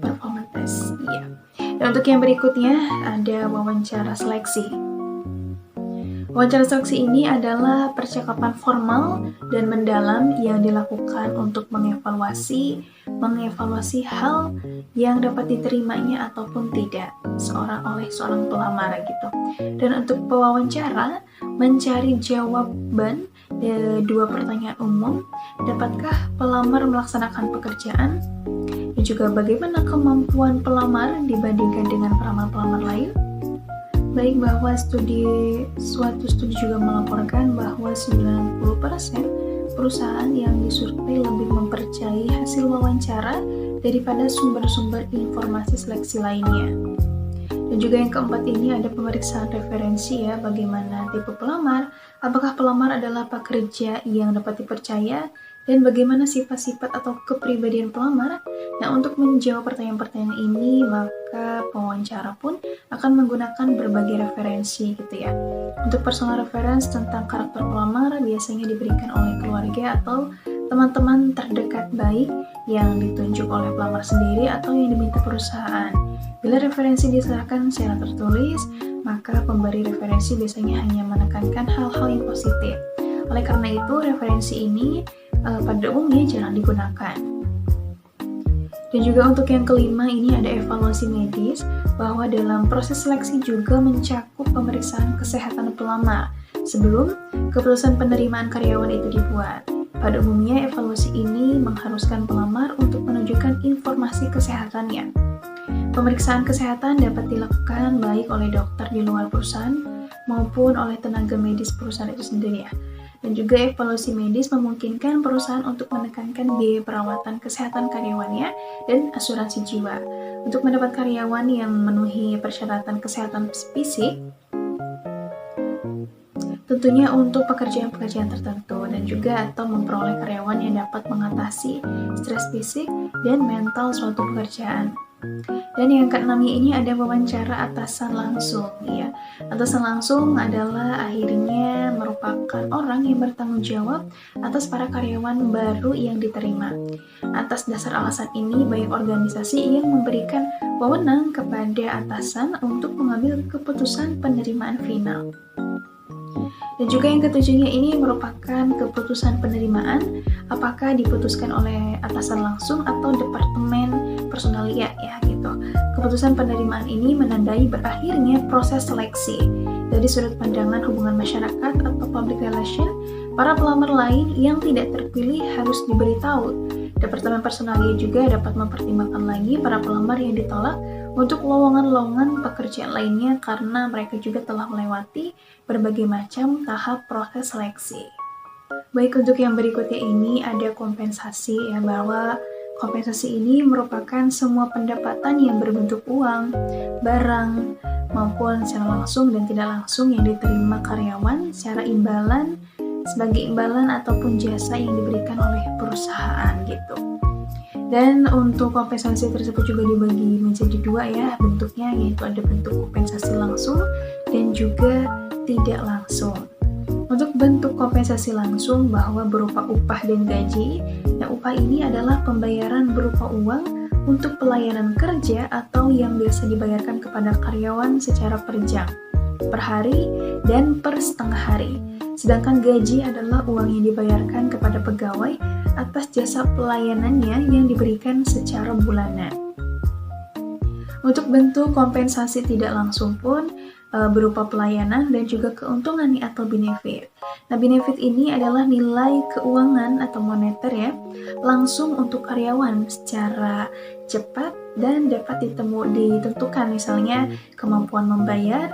Performance test, iya. Dan untuk yang berikutnya ada wawancara seleksi. Wawancara seleksi ini adalah percakapan formal dan mendalam yang dilakukan untuk mengevaluasi hal yang dapat diterimanya ataupun tidak oleh seorang pelamar gitu. Dan untuk pewawancara mencari jawaban dua pertanyaan umum, dapatkah pelamar melaksanakan pekerjaan? Dan juga bagaimana kemampuan pelamar dibandingkan dengan pelamar-pelamar lain? Baik, bahwa suatu studi juga melaporkan bahwa 90% perusahaan yang disurvei lebih mempercayai hasil wawancara daripada sumber-sumber informasi seleksi lainnya. Dan juga yang keempat ini ada pemeriksaan referensi ya, bagaimana tipe pelamar, apakah pelamar adalah pekerja yang dapat dipercaya, dan bagaimana sifat-sifat atau kepribadian pelamar. Nah, untuk menjawab pertanyaan-pertanyaan ini, maka pewawancara pun akan menggunakan berbagai referensi gitu ya. Untuk personal reference tentang karakter pelamar biasanya diberikan oleh keluarga atau teman-teman terdekat baik yang ditunjuk oleh pelamar sendiri atau yang diminta perusahaan. Bila referensi diserahkan secara tertulis, maka pemberi referensi biasanya hanya menekankan hal-hal yang positif. Oleh karena itu, referensi ini pada umumnya jarang digunakan. Dan juga untuk yang kelima ini ada evaluasi medis, bahwa dalam proses seleksi juga mencakup pemeriksaan kesehatan pelamar sebelum keputusan penerimaan karyawan itu dibuat. Pada umumnya evaluasi ini mengharuskan pelamar untuk menunjukkan informasi kesehatannya. Pemeriksaan kesehatan dapat dilakukan baik oleh dokter di luar perusahaan maupun oleh tenaga medis perusahaan itu sendiri ya. Dan juga evaluasi medis memungkinkan perusahaan untuk menekankan biaya perawatan kesehatan karyawannya dan asuransi jiwa. Untuk mendapat karyawan yang memenuhi persyaratan kesehatan fisik, tentunya untuk pekerjaan-pekerjaan tertentu, dan juga atau memperoleh karyawan yang dapat mengatasi stres fisik dan mental suatu pekerjaan. Dan yang keenamnya ini ada wawancara atasan langsung ya. Atasan langsung adalah akhirnya merupakan orang yang bertanggung jawab atas para karyawan baru yang diterima. Atas dasar alasan ini, banyak organisasi yang memberikan wewenang kepada atasan untuk mengambil keputusan penerimaan final. Dan juga yang ketujuhnya ini merupakan keputusan penerimaan, apakah diputuskan oleh atasan langsung atau departemen personalia ya gitu. Keputusan penerimaan ini menandai berakhirnya proses seleksi. Dari sudut pandangan hubungan masyarakat atau public relation, para pelamar lain yang tidak terpilih harus diberitahu. Departemen personalia juga dapat mempertimbangkan lagi para pelamar yang ditolak untuk lowongan-lowongan pekerjaan lainnya karena mereka juga telah melewati berbagai macam tahap proses seleksi. Baik, untuk yang berikutnya ini ada kompensasi ya, bahwa kompensasi ini merupakan semua pendapatan yang berbentuk uang, barang, maupun secara langsung dan tidak langsung yang diterima karyawan secara imbalan, sebagai imbalan ataupun jasa yang diberikan oleh perusahaan gitu. Dan untuk kompensasi tersebut juga dibagi menjadi dua ya bentuknya, yaitu ada bentuk kompensasi langsung dan juga tidak langsung. Untuk bentuk kompensasi langsung bahwa berupa upah dan gaji, nah upah ini adalah pembayaran berupa uang untuk pelayanan kerja atau yang biasa dibayarkan kepada karyawan secara per jam, per hari, dan per setengah hari. Sedangkan gaji adalah uang yang dibayarkan kepada pegawai atas jasa pelayanannya yang diberikan secara bulanan. Untuk bentuk kompensasi tidak langsung pun berupa pelayanan dan juga keuntungan atau benefit. Nah, benefit ini adalah nilai keuangan atau moneter ya, langsung untuk karyawan secara cepat dan dapat ditentukan, misalnya kemampuan membayar,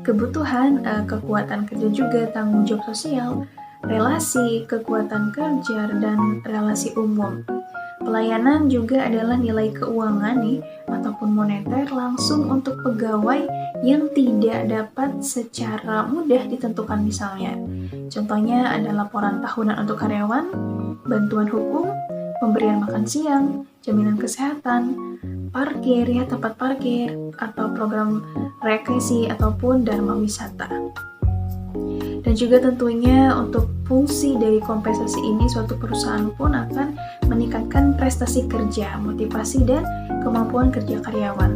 kebutuhan, kekuatan kerja juga, tanggung jawab sosial, relasi, kekuatan kerja, dan relasi umum. Pelayanan juga adalah nilai keuangan nih, ataupun moneter langsung untuk pegawai yang tidak dapat secara mudah ditentukan misalnya. Contohnya ada laporan tahunan untuk karyawan, bantuan hukum, pemberian makan siang, jaminan kesehatan, parkir ya, tempat parkir, atau program rekreasi ataupun dharma wisata. Dan juga tentunya untuk fungsi dari kompensasi ini, suatu perusahaan pun akan meningkatkan prestasi kerja, motivasi, dan kemampuan kerja karyawan.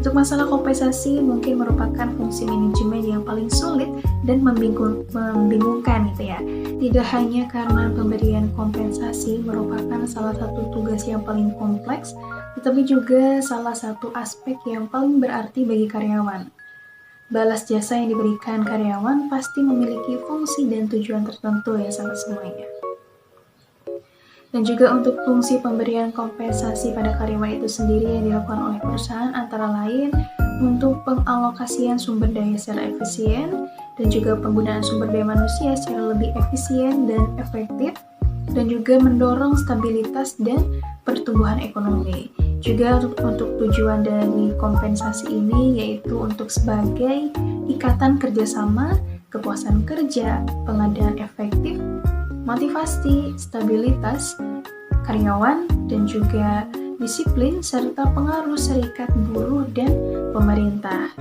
Untuk masalah kompensasi mungkin merupakan fungsi manajemen yang paling sulit dan membingungkan gitu ya. Tidak hanya karena pemberian kompensasi merupakan salah satu tugas yang paling kompleks, tetapi juga salah satu aspek yang paling berarti bagi karyawan. Balas jasa yang diberikan karyawan pasti memiliki fungsi dan tujuan tertentu ya sama semuanya. Dan juga untuk fungsi pemberian kompensasi pada karyawan itu sendiri yang dilakukan oleh perusahaan antara lain untuk pengalokasian sumber daya secara efisien dan juga penggunaan sumber daya manusia secara lebih efisien dan efektif, dan juga mendorong stabilitas dan pertumbuhan ekonomi. Juga untuk tujuan dari kompensasi ini yaitu untuk sebagai ikatan kerjasama, kepuasan kerja, pengadaan efektif, motivasi, stabilitas karyawan, dan juga disiplin serta pengaruh serikat buruh dan pemerintah.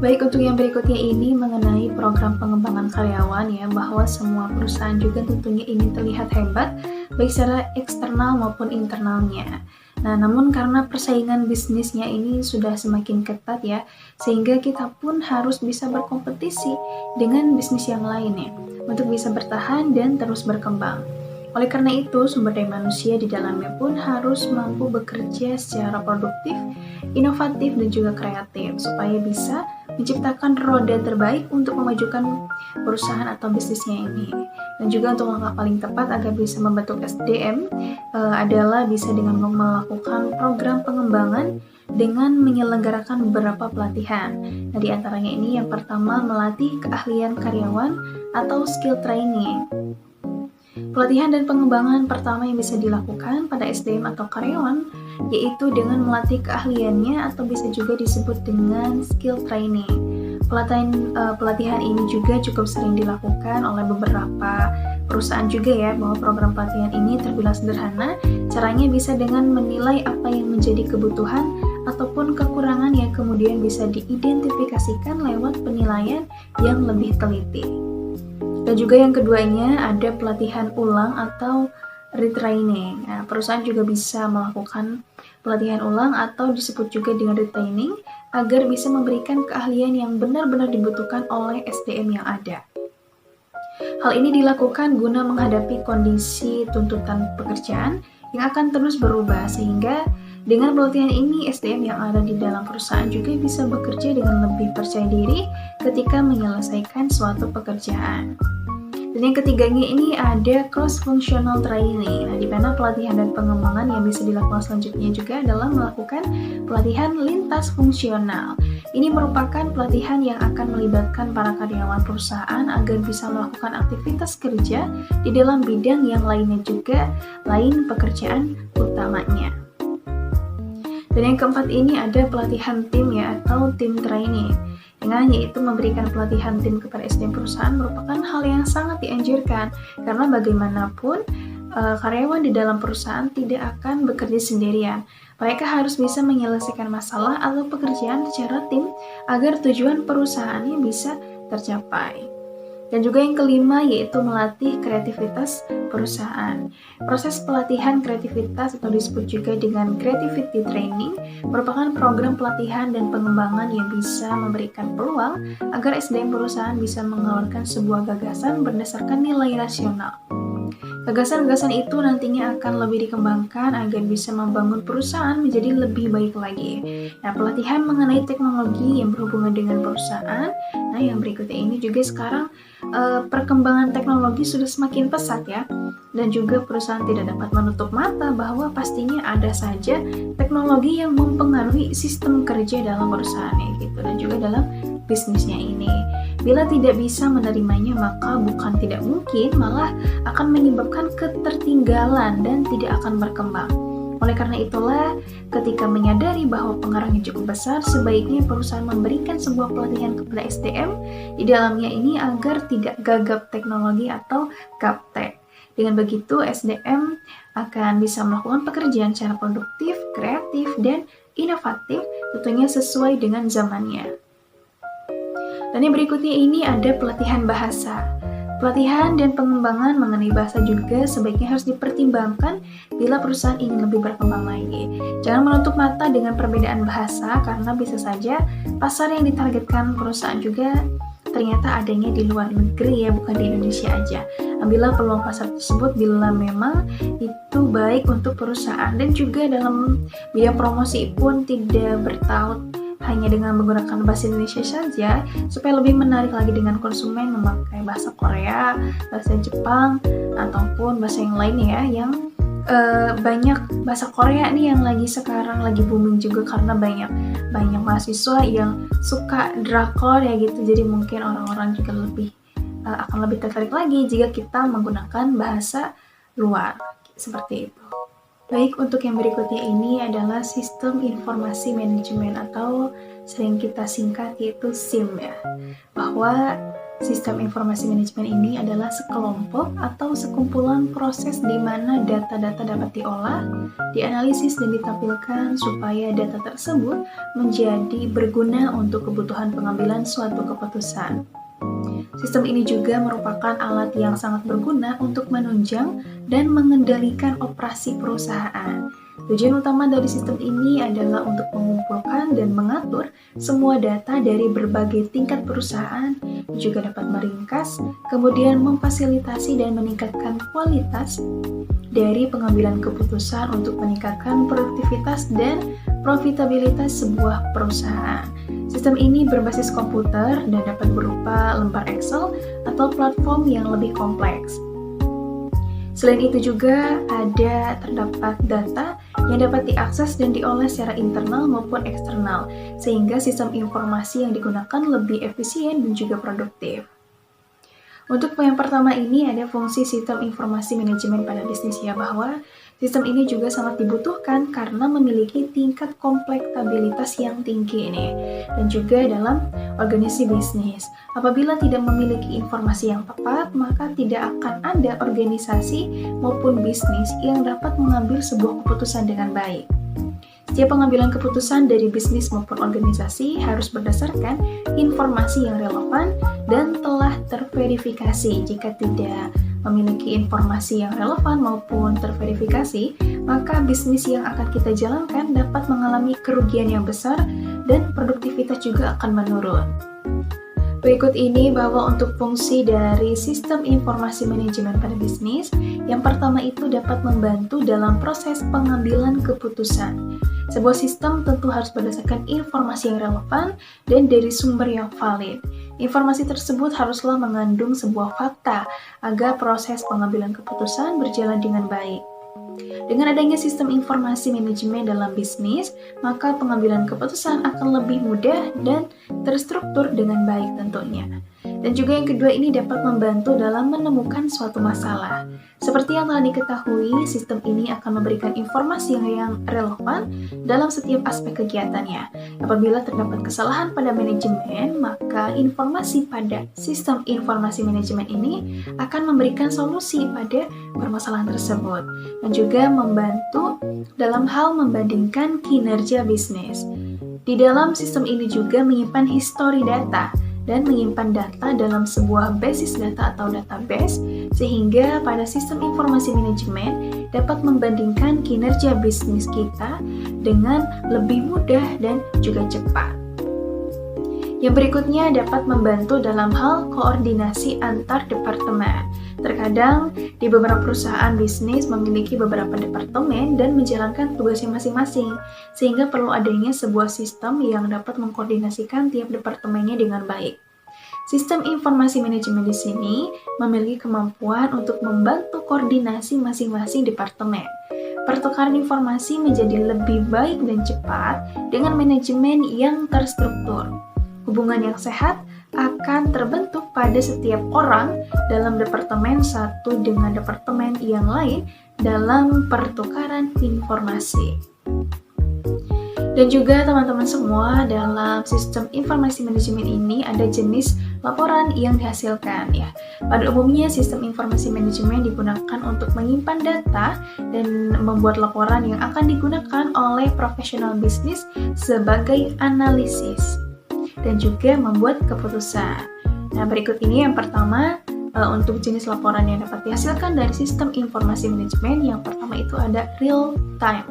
Baik, untuk yang berikutnya ini mengenai program pengembangan karyawan ya, bahwa semua perusahaan juga tentunya ingin terlihat hebat baik secara eksternal maupun internalnya. Nah, namun karena persaingan bisnisnya ini sudah semakin ketat ya, sehingga kita pun harus bisa berkompetisi dengan bisnis yang lainnya untuk bisa bertahan dan terus berkembang. Oleh karena itu, sumber daya manusia di dalamnya pun harus mampu bekerja secara produktif, inovatif, dan juga kreatif supaya bisa menciptakan roda terbaik untuk memajukan perusahaan atau bisnisnya ini. Dan juga untuk langkah paling tepat agar bisa membentuk SDM adalah bisa dengan melakukan program pengembangan dengan menyelenggarakan beberapa pelatihan. Nah, di antaranya ini yang pertama melatih keahlian karyawan atau skill training. Pelatihan dan pengembangan pertama yang bisa dilakukan pada SDM atau karyawan yaitu dengan melatih keahliannya atau bisa juga disebut dengan skill training. Pelatihan ini juga cukup sering dilakukan oleh beberapa perusahaan juga ya, bahwa program pelatihan ini terbilang sederhana. Caranya bisa dengan menilai apa yang menjadi kebutuhan ataupun kekurangan yang kemudian bisa diidentifikasikan lewat penilaian yang lebih teliti. Dan juga yang keduanya ada pelatihan ulang atau retraining. Nah, perusahaan juga bisa melakukan pelatihan ulang atau disebut juga dengan retraining agar bisa memberikan keahlian yang benar-benar dibutuhkan oleh SDM yang ada. Hal ini dilakukan guna menghadapi kondisi tuntutan pekerjaan yang akan terus berubah, sehingga dengan pelatihan ini SDM yang ada di dalam perusahaan juga bisa bekerja dengan lebih percaya diri ketika menyelesaikan suatu pekerjaan. Dan yang ketiganya ini ada cross-functional training. Nah, di mana pelatihan dan pengembangan yang bisa dilakukan selanjutnya juga adalah melakukan pelatihan lintas fungsional. Ini merupakan pelatihan yang akan melibatkan para karyawan perusahaan agar bisa melakukan aktivitas kerja di dalam bidang yang lainnya juga, lain pekerjaan utamanya. Dan yang keempat ini ada pelatihan tim ya, atau tim training. Yaitu memberikan pelatihan tim kepada SDM perusahaan merupakan hal yang sangat dianjurkan, karena bagaimanapun karyawan di dalam perusahaan tidak akan bekerja sendirian. Mereka harus bisa menyelesaikan masalah atau pekerjaan secara tim agar tujuan perusahaannya bisa tercapai. Dan juga yang kelima yaitu melatih kreativitas perusahaan. Proses pelatihan kreativitas atau disebut juga dengan creativity training merupakan program pelatihan dan pengembangan yang bisa memberikan peluang agar SDM perusahaan bisa mengeluarkan sebuah gagasan berdasarkan nilai rasional. Gagasan-gagasan itu nantinya akan lebih dikembangkan agar bisa membangun perusahaan menjadi lebih baik lagi. Nah, pelatihan mengenai teknologi yang berhubungan dengan perusahaan. Nah, yang berikutnya ini juga sekarang perkembangan teknologi sudah semakin pesat ya. Dan juga perusahaan tidak dapat menutup mata bahwa pastinya ada saja teknologi yang mempengaruhi sistem kerja dalam perusahaannya gitu, dan juga dalam bisnisnya ini. Bila tidak bisa menerimanya, maka bukan tidak mungkin, malah akan menyebabkan ketertinggalan dan tidak akan berkembang. Oleh karena itulah, ketika menyadari bahwa pengaruhnya cukup besar, sebaiknya perusahaan memberikan sebuah pelatihan kepada SDM di dalamnya ini agar tidak gagap teknologi atau gaptek. Dengan begitu, SDM akan bisa melakukan pekerjaan secara produktif, kreatif, dan inovatif, tentunya sesuai dengan zamannya. Dan yang berikutnya ini ada pelatihan bahasa. Pelatihan dan pengembangan mengenai bahasa juga sebaiknya harus dipertimbangkan bila perusahaan ingin lebih berkembang lagi. Jangan menutup mata dengan perbedaan bahasa, karena bisa saja pasar yang ditargetkan perusahaan juga ternyata adanya di luar negeri ya, bukan di Indonesia aja. Ambillah peluang pasar tersebut bila memang itu baik untuk perusahaan, dan juga dalam bidang promosi pun tidak bertaut hanya dengan menggunakan bahasa Indonesia saja, supaya lebih menarik lagi dengan konsumen memakai bahasa Korea, bahasa Jepang, ataupun bahasa yang lainnya ya, yang banyak bahasa Korea nih yang sekarang lagi booming juga, karena banyak mahasiswa yang suka drakor ya gitu. Jadi mungkin orang-orang juga akan lebih tertarik lagi jika kita menggunakan bahasa luar seperti itu. Baik, untuk yang berikutnya ini adalah sistem informasi manajemen atau sering kita singkat yaitu SIM ya. Bahwa sistem informasi manajemen ini adalah sekelompok atau sekumpulan proses di mana data-data dapat diolah, dianalisis dan ditampilkan supaya data tersebut menjadi berguna untuk kebutuhan pengambilan suatu keputusan. Sistem ini juga merupakan alat yang sangat berguna untuk menunjang dan mengendalikan operasi perusahaan. Tujuan utama dari sistem ini adalah untuk mengumpulkan dan mengatur semua data dari berbagai tingkat perusahaan, juga dapat meringkas, kemudian memfasilitasi dan meningkatkan kualitas dari pengambilan keputusan untuk meningkatkan produktivitas dan profitabilitas sebuah perusahaan. Sistem ini berbasis komputer dan dapat berupa lembar Excel atau platform yang lebih kompleks. Selain itu juga terdapat data yang dapat diakses dan diolah secara internal maupun eksternal, sehingga sistem informasi yang digunakan lebih efisien dan juga produktif. Untuk yang pertama ini ada fungsi sistem informasi manajemen pada bisnis ya, bahwa sistem ini juga sangat dibutuhkan karena memiliki tingkat komplektabilitas yang tinggi ini, dan juga dalam organisasi bisnis. Apabila tidak memiliki informasi yang tepat, maka tidak akan ada organisasi maupun bisnis yang dapat mengambil sebuah keputusan dengan baik. Setiap pengambilan keputusan dari bisnis maupun organisasi harus berdasarkan informasi yang relevan dan telah terverifikasi. Jika tidak memiliki informasi yang relevan maupun terverifikasi, maka bisnis yang akan kita jalankan dapat mengalami kerugian yang besar dan produktivitas juga akan menurun. Berikut ini bahwa untuk fungsi dari sistem informasi manajemen pada bisnis, yang pertama itu dapat membantu dalam proses pengambilan keputusan. Sebuah sistem tentu harus berdasarkan informasi yang relevan dan dari sumber yang valid. Informasi tersebut haruslah mengandung sebuah fakta agar proses pengambilan keputusan berjalan dengan baik. Dengan adanya sistem informasi manajemen dalam bisnis, maka pengambilan keputusan akan lebih mudah dan terstruktur dengan baik tentunya. Dan juga yang kedua ini dapat membantu dalam menemukan suatu masalah. Seperti yang telah diketahui, sistem ini akan memberikan informasi yang relevan dalam setiap aspek kegiatannya. Apabila terdapat kesalahan pada manajemen, maka informasi pada sistem informasi manajemen ini akan memberikan solusi pada permasalahan tersebut. Dan juga membantu dalam hal membandingkan kinerja bisnis. Di dalam sistem ini juga menyimpan histori data dan menyimpan data dalam sebuah basis data atau database, sehingga pada sistem informasi manajemen dapat membandingkan kinerja bisnis kita dengan lebih mudah dan juga cepat. Yang berikutnya dapat membantu dalam hal koordinasi antar departemen. Terkadang di beberapa perusahaan bisnis memiliki beberapa departemen dan menjalankan tugasnya masing-masing, sehingga perlu adanya sebuah sistem yang dapat mengkoordinasikan tiap departemennya dengan baik. Sistem informasi manajemen di sini memiliki kemampuan untuk membantu koordinasi masing-masing departemen. Pertukaran informasi menjadi lebih baik dan cepat dengan manajemen yang terstruktur. Hubungan yang sehat akan terbentuk pada setiap orang dalam departemen satu dengan departemen yang lain dalam pertukaran informasi. Dan juga teman-teman semua, dalam sistem informasi manajemen ini ada jenis laporan yang dihasilkan ya. Pada umumnya sistem informasi manajemen digunakan untuk menyimpan data dan membuat laporan yang akan digunakan oleh profesional bisnis sebagai analisis dan juga membuat keputusan. Nah, berikut ini yang pertama untuk jenis laporan yang dapat dihasilkan dari sistem informasi manajemen. Yang pertama itu ada real time.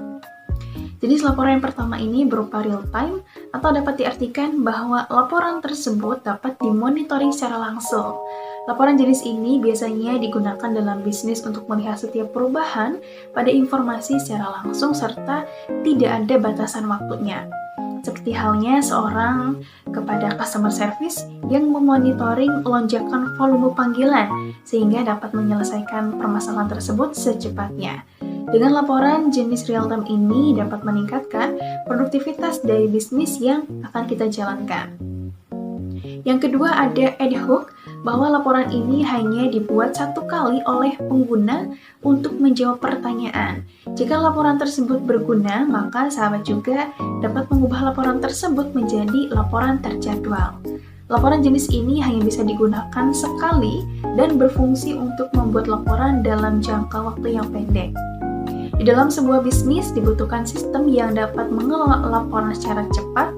Jenis laporan yang pertama ini berupa real time atau dapat diartikan bahwa laporan tersebut dapat dimonitoring secara langsung. Laporan jenis ini biasanya digunakan dalam bisnis untuk melihat setiap perubahan pada informasi secara langsung serta tidak ada batasan waktunya. Seperti halnya seorang kepada customer service yang memonitoring lonjakan volume panggilan sehingga dapat menyelesaikan permasalahan tersebut secepatnya. Dengan laporan jenis real time ini dapat meningkatkan produktivitas dari bisnis yang akan kita jalankan. Yang kedua ada ad hoc, bahwa laporan ini hanya dibuat satu kali oleh pengguna untuk menjawab pertanyaan. Jika laporan tersebut berguna, maka sahabat juga dapat mengubah laporan tersebut menjadi laporan terjadwal. Laporan jenis ini hanya bisa digunakan sekali dan berfungsi untuk membuat laporan dalam jangka waktu yang pendek. Di dalam sebuah bisnis dibutuhkan sistem yang dapat mengelola laporan secara cepat,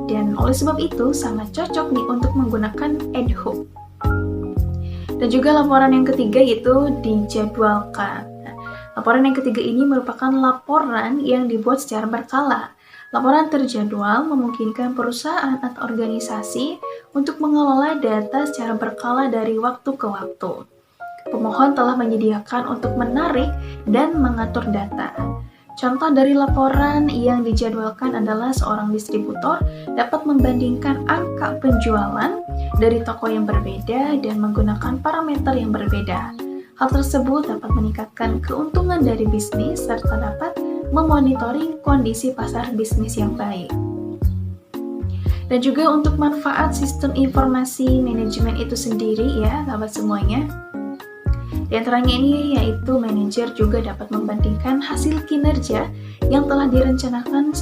dan oleh sebab itu sangat cocok nih untuk menggunakan ad hoc. Dan juga laporan yang ketiga yaitu dijadwalkan. Laporan yang ketiga ini merupakan laporan yang dibuat secara berkala. Laporan terjadwal memungkinkan perusahaan atau organisasi untuk mengelola data secara berkala dari waktu ke waktu. Pemohon telah menyediakan untuk menarik dan mengatur data. Contoh dari laporan yang dijadwalkan adalah seorang distributor dapat membandingkan angka penjualan dari toko yang berbeda dan menggunakan parameter yang berbeda. Hal tersebut dapat meningkatkan keuntungan dari bisnis serta dapat memonitoring kondisi pasar bisnis yang baik. Dan juga untuk manfaat sistem informasi manajemen itu sendiri ya, sahabat semuanya. Di antaranya ini yaitu manajer juga dapat membandingkan hasil kinerja yang telah direncanakan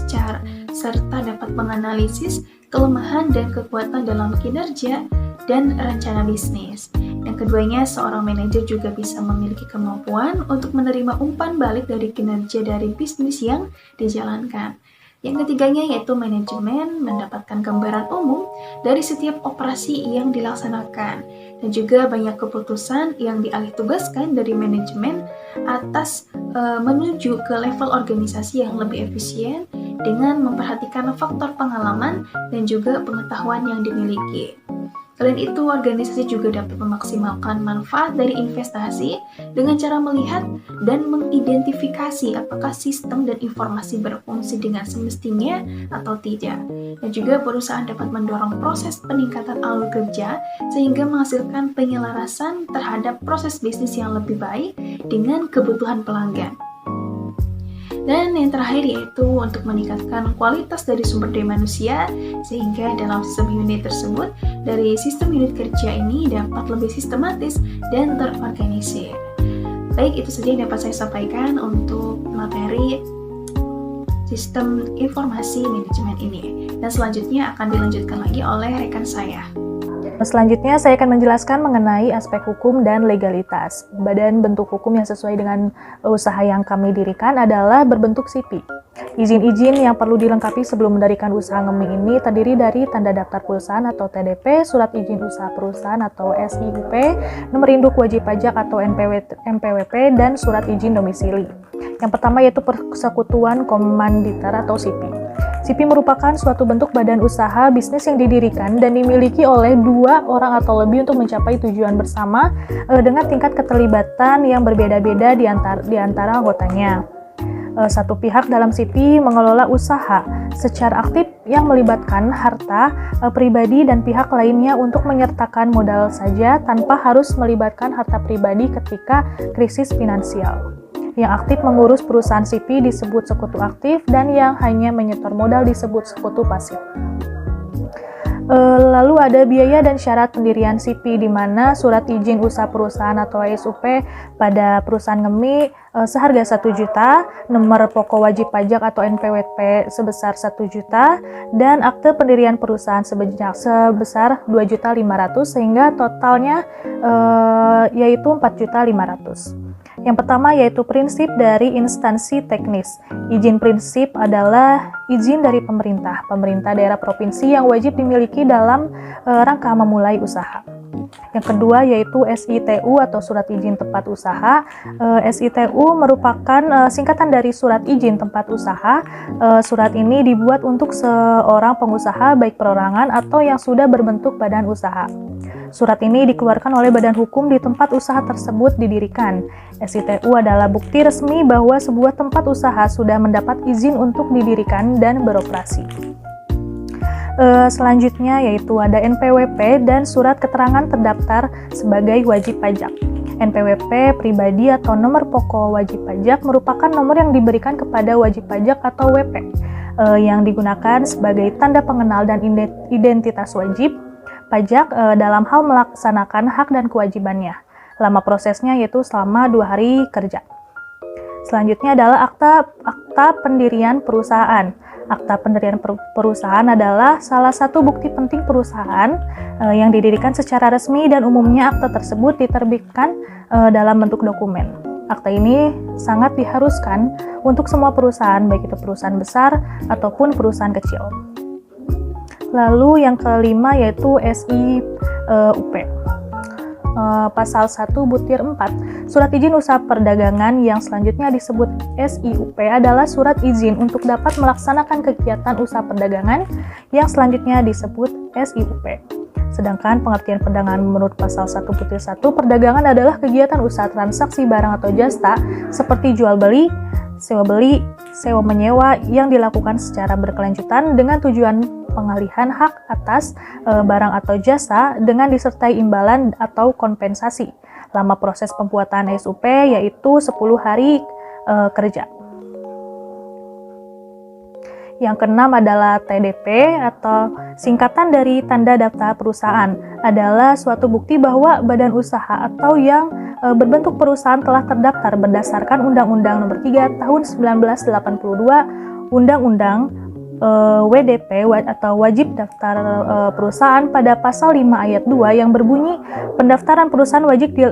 serta dapat menganalisis kelemahan dan kekuatan dalam kinerja dan rencana bisnis. Yang keduanya, seorang manajer juga bisa memiliki kemampuan untuk menerima umpan balik dari kinerja dari bisnis yang dijalankan. Yang ketiganya yaitu manajemen mendapatkan gambaran umum dari setiap operasi yang dilaksanakan dan juga banyak keputusan yang dialihtugaskan dari manajemen atas menuju ke level organisasi yang lebih efisien dengan memperhatikan faktor pengalaman dan juga pengetahuan yang dimiliki. Selain itu, organisasi juga dapat memaksimalkan manfaat dari investasi dengan cara melihat dan mengidentifikasi apakah sistem dan informasi berfungsi dengan semestinya atau tidak. Dan juga perusahaan dapat mendorong proses peningkatan alur kerja sehingga menghasilkan penyelarasan terhadap proses bisnis yang lebih baik dengan kebutuhan pelanggan. Dan yang terakhir yaitu untuk meningkatkan kualitas dari sumber daya manusia sehingga dalam sistem unit tersebut dari sistem unit kerja ini dapat lebih sistematis dan terorganisir. Baik, itu saja yang dapat saya sampaikan untuk materi sistem informasi manajemen ini. Dan selanjutnya akan dilanjutkan lagi oleh rekan saya. Selanjutnya saya akan menjelaskan mengenai aspek hukum dan legalitas. Badan bentuk hukum yang sesuai dengan usaha yang kami dirikan adalah berbentuk SIPI. Izin-izin yang perlu dilengkapi sebelum mendirikan usaha ngemi ini terdiri dari tanda daftar perusahaan atau TDP, surat izin usaha perusahaan atau SIUP, nomor induk wajib pajak atau NPWP, dan surat izin domisili. Yang pertama yaitu persekutuan komanditer atau SIPI. SIPI merupakan suatu bentuk badan usaha bisnis yang didirikan dan dimiliki oleh 2 orang atau lebih untuk mencapai tujuan bersama dengan tingkat keterlibatan yang berbeda-beda di antara anggotanya. Satu pihak dalam SIPI mengelola usaha secara aktif yang melibatkan harta pribadi dan pihak lainnya untuk menyertakan modal saja tanpa harus melibatkan harta pribadi ketika krisis finansial. Yang aktif mengurus perusahaan SIPI disebut sekutu aktif dan yang hanya menyetor modal disebut sekutu pasif. Lalu ada biaya dan syarat pendirian SIPI di mana surat izin usaha perusahaan atau SUP pada perusahaan ngemi seharga 1 juta, nomor pokok wajib pajak atau NPWP sebesar 1 juta, dan akte pendirian perusahaan sebesar 2.500.000 sehingga totalnya yaitu 4.500.000. Yang pertama yaitu prinsip dari instansi teknis. Izin prinsip adalah izin dari pemerintah daerah provinsi yang wajib dimiliki dalam rangka memulai usaha. Yang kedua yaitu SITU atau surat izin tempat usaha. SITU merupakan singkatan dari surat izin tempat usaha. Surat ini dibuat untuk seorang pengusaha baik perorangan atau yang sudah berbentuk badan usaha. Surat ini dikeluarkan oleh badan hukum di tempat usaha tersebut didirikan. SITU adalah bukti resmi bahwa sebuah tempat usaha sudah mendapat izin untuk didirikan dan beroperasi. Selanjutnya yaitu ada NPWP dan surat keterangan terdaftar sebagai wajib pajak. NPWP pribadi atau nomor pokok wajib pajak merupakan nomor yang diberikan kepada wajib pajak atau WP yang digunakan sebagai tanda pengenal dan identitas wajib pajak dalam hal melaksanakan hak dan kewajibannya. Lama prosesnya yaitu selama 2 hari kerja. Selanjutnya adalah akta pendirian perusahaan. Akta pendirian perusahaan adalah salah satu bukti penting perusahaan yang didirikan secara resmi dan umumnya akta tersebut diterbitkan dalam bentuk dokumen. Akta ini sangat diharuskan untuk semua perusahaan, baik itu perusahaan besar ataupun perusahaan kecil. Lalu yang kelima yaitu SIUP. Pasal 1 butir 4. Surat izin usaha perdagangan yang selanjutnya disebut SIUP adalah surat izin untuk dapat melaksanakan kegiatan usaha perdagangan yang selanjutnya disebut SIUP. Sedangkan pengertian perdagangan menurut pasal 1-1 perdagangan adalah kegiatan usaha transaksi barang atau jasa seperti jual beli, sewa menyewa yang dilakukan secara berkelanjutan dengan tujuan pengalihan hak atas barang atau jasa dengan disertai imbalan atau kompensasi. Lama proses pembuatan SUP yaitu 10 hari kerja. Yang keenam adalah TDP atau singkatan dari tanda daftar perusahaan, adalah suatu bukti bahwa badan usaha atau yang berbentuk perusahaan telah terdaftar berdasarkan Undang-Undang Nomor 3 Tahun 1982, Undang-Undang WDP atau Wajib Daftar Perusahaan pada pasal 5 ayat 2 yang berbunyi pendaftaran perusahaan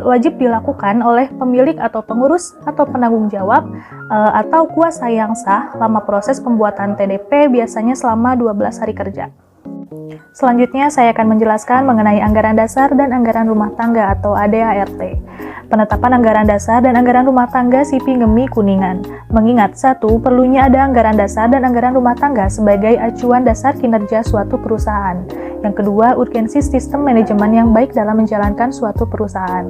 wajib dilakukan oleh pemilik atau pengurus atau penanggung jawab atau kuasa yang sah. Lama proses pembuatan TDP biasanya selama 12 hari kerja. Selanjutnya saya akan menjelaskan mengenai anggaran dasar dan anggaran rumah tangga atau ADART. Penetapan anggaran dasar dan anggaran rumah tangga SIPI Ngemi Kuningan. Mengingat, 1. Perlunya ada anggaran dasar dan anggaran rumah tangga sebagai acuan dasar kinerja suatu perusahaan. Yang kedua, urgensi sistem manajemen yang baik dalam menjalankan suatu perusahaan.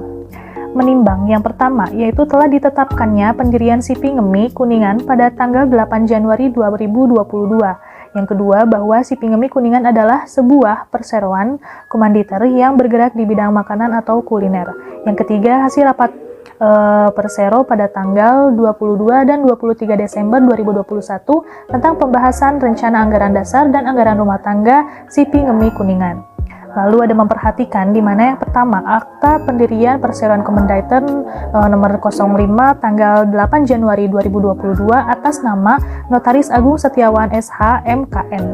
Menimbang yang pertama, yaitu telah ditetapkannya pendirian SIPI Ngemi Kuningan pada tanggal 8 Januari 2022. Yang kedua, bahwa SIPI Ngemi Kuningan adalah sebuah perseroan komanditer yang bergerak di bidang makanan atau kuliner. Yang ketiga, hasil rapat persero pada tanggal 22 dan 23 Desember 2021 tentang pembahasan rencana anggaran dasar dan anggaran rumah tangga SIPI Ngemi Kuningan. Lalu ada memperhatikan di mana yang pertama, akta pendirian perseroan komanditer nomor 05 tanggal 8 Januari 2022 atas nama Notaris Agung Setiawan SH MKN.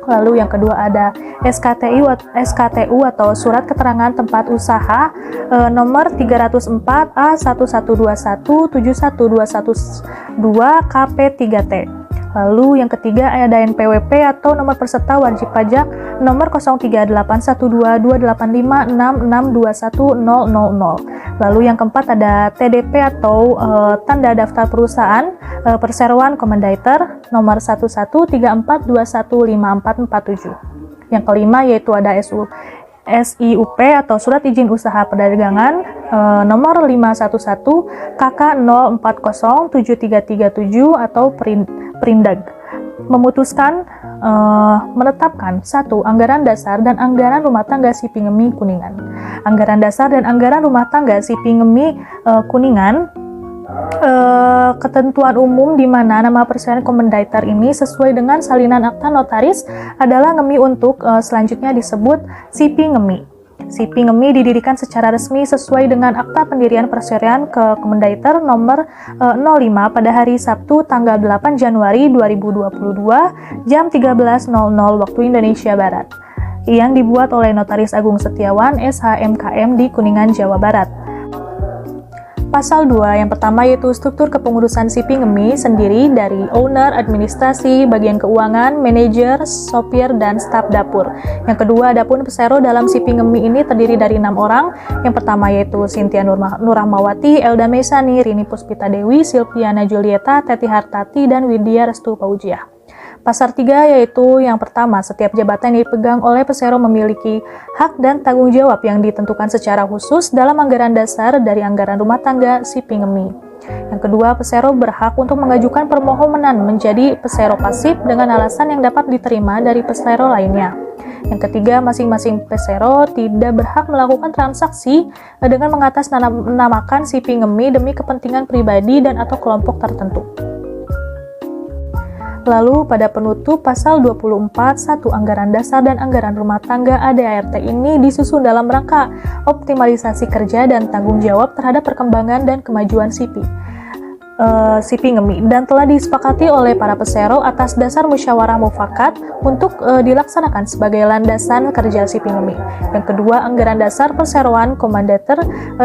Lalu yang kedua ada SKTU atau Surat Keterangan Tempat Usaha nomor 304 A1121 71212 KP3T. Lalu yang ketiga ada NPWP atau nomor peserta wajib pajak nomor 03812285662100. Lalu yang keempat ada TDP atau tanda daftar perusahaan perseroan komanditer nomor 1134215447. Yang kelima yaitu ada SIUP atau Surat Izin Usaha Perdagangan nomor 511 KK 04073337 atau Perindag. Memutuskan menetapkan 1. Anggaran dasar dan anggaran rumah tangga SIPI Ngemi Kuningan. Anggaran dasar dan anggaran rumah tangga SIPI Ngemi Kuningan ketentuan umum di mana nama perseroan komanditer ini sesuai dengan salinan akta notaris adalah Ngemi untuk selanjutnya disebut SIPI Ngemi. SIPI Ngemi didirikan secara resmi sesuai dengan akta pendirian perseroan komanditer nomor 05 pada hari Sabtu tanggal 8 Januari 2022 jam 13.00 waktu Indonesia Barat yang dibuat oleh Notaris Agung Setiawan SH MKM di Kuningan, Jawa Barat. Pasal 2 yang pertama yaitu struktur kepengurusan SIPI Ngemi sendiri dari owner, administrasi, bagian keuangan, manajer, sopir, dan staf dapur. Yang kedua, adapun persero dalam SIPI Ngemi ini terdiri dari 6 orang. Yang pertama yaitu Cynthia Nurrahmawati, Elda Mesani, Rini Puspita Dewi, Silviana Julieta, Teti Hartati, dan Widya Restu Paujiah. Pasal 3 yaitu yang pertama, setiap jabatan yang dipegang oleh persero memiliki hak dan tanggung jawab yang ditentukan secara khusus dalam anggaran dasar dari anggaran rumah tangga SIPI Ngemi. Yang kedua, persero berhak untuk mengajukan permohonan menjadi persero pasif dengan alasan yang dapat diterima dari persero lainnya. Yang ketiga, masing-masing persero tidak berhak melakukan transaksi dengan mengatasnamakan SIPI Ngemi demi kepentingan pribadi dan atau kelompok tertentu. Lalu pada penutup pasal 24, 1 anggaran dasar dan anggaran rumah tangga ADART ini disusun dalam rangka optimalisasi kerja dan tanggung jawab terhadap perkembangan dan kemajuan SIPI Ngemi dan telah disepakati oleh para persero atas dasar musyawarah mufakat untuk dilaksanakan sebagai landasan kerja SIPI Ngemi. Yang kedua, anggaran dasar perseroan komanditer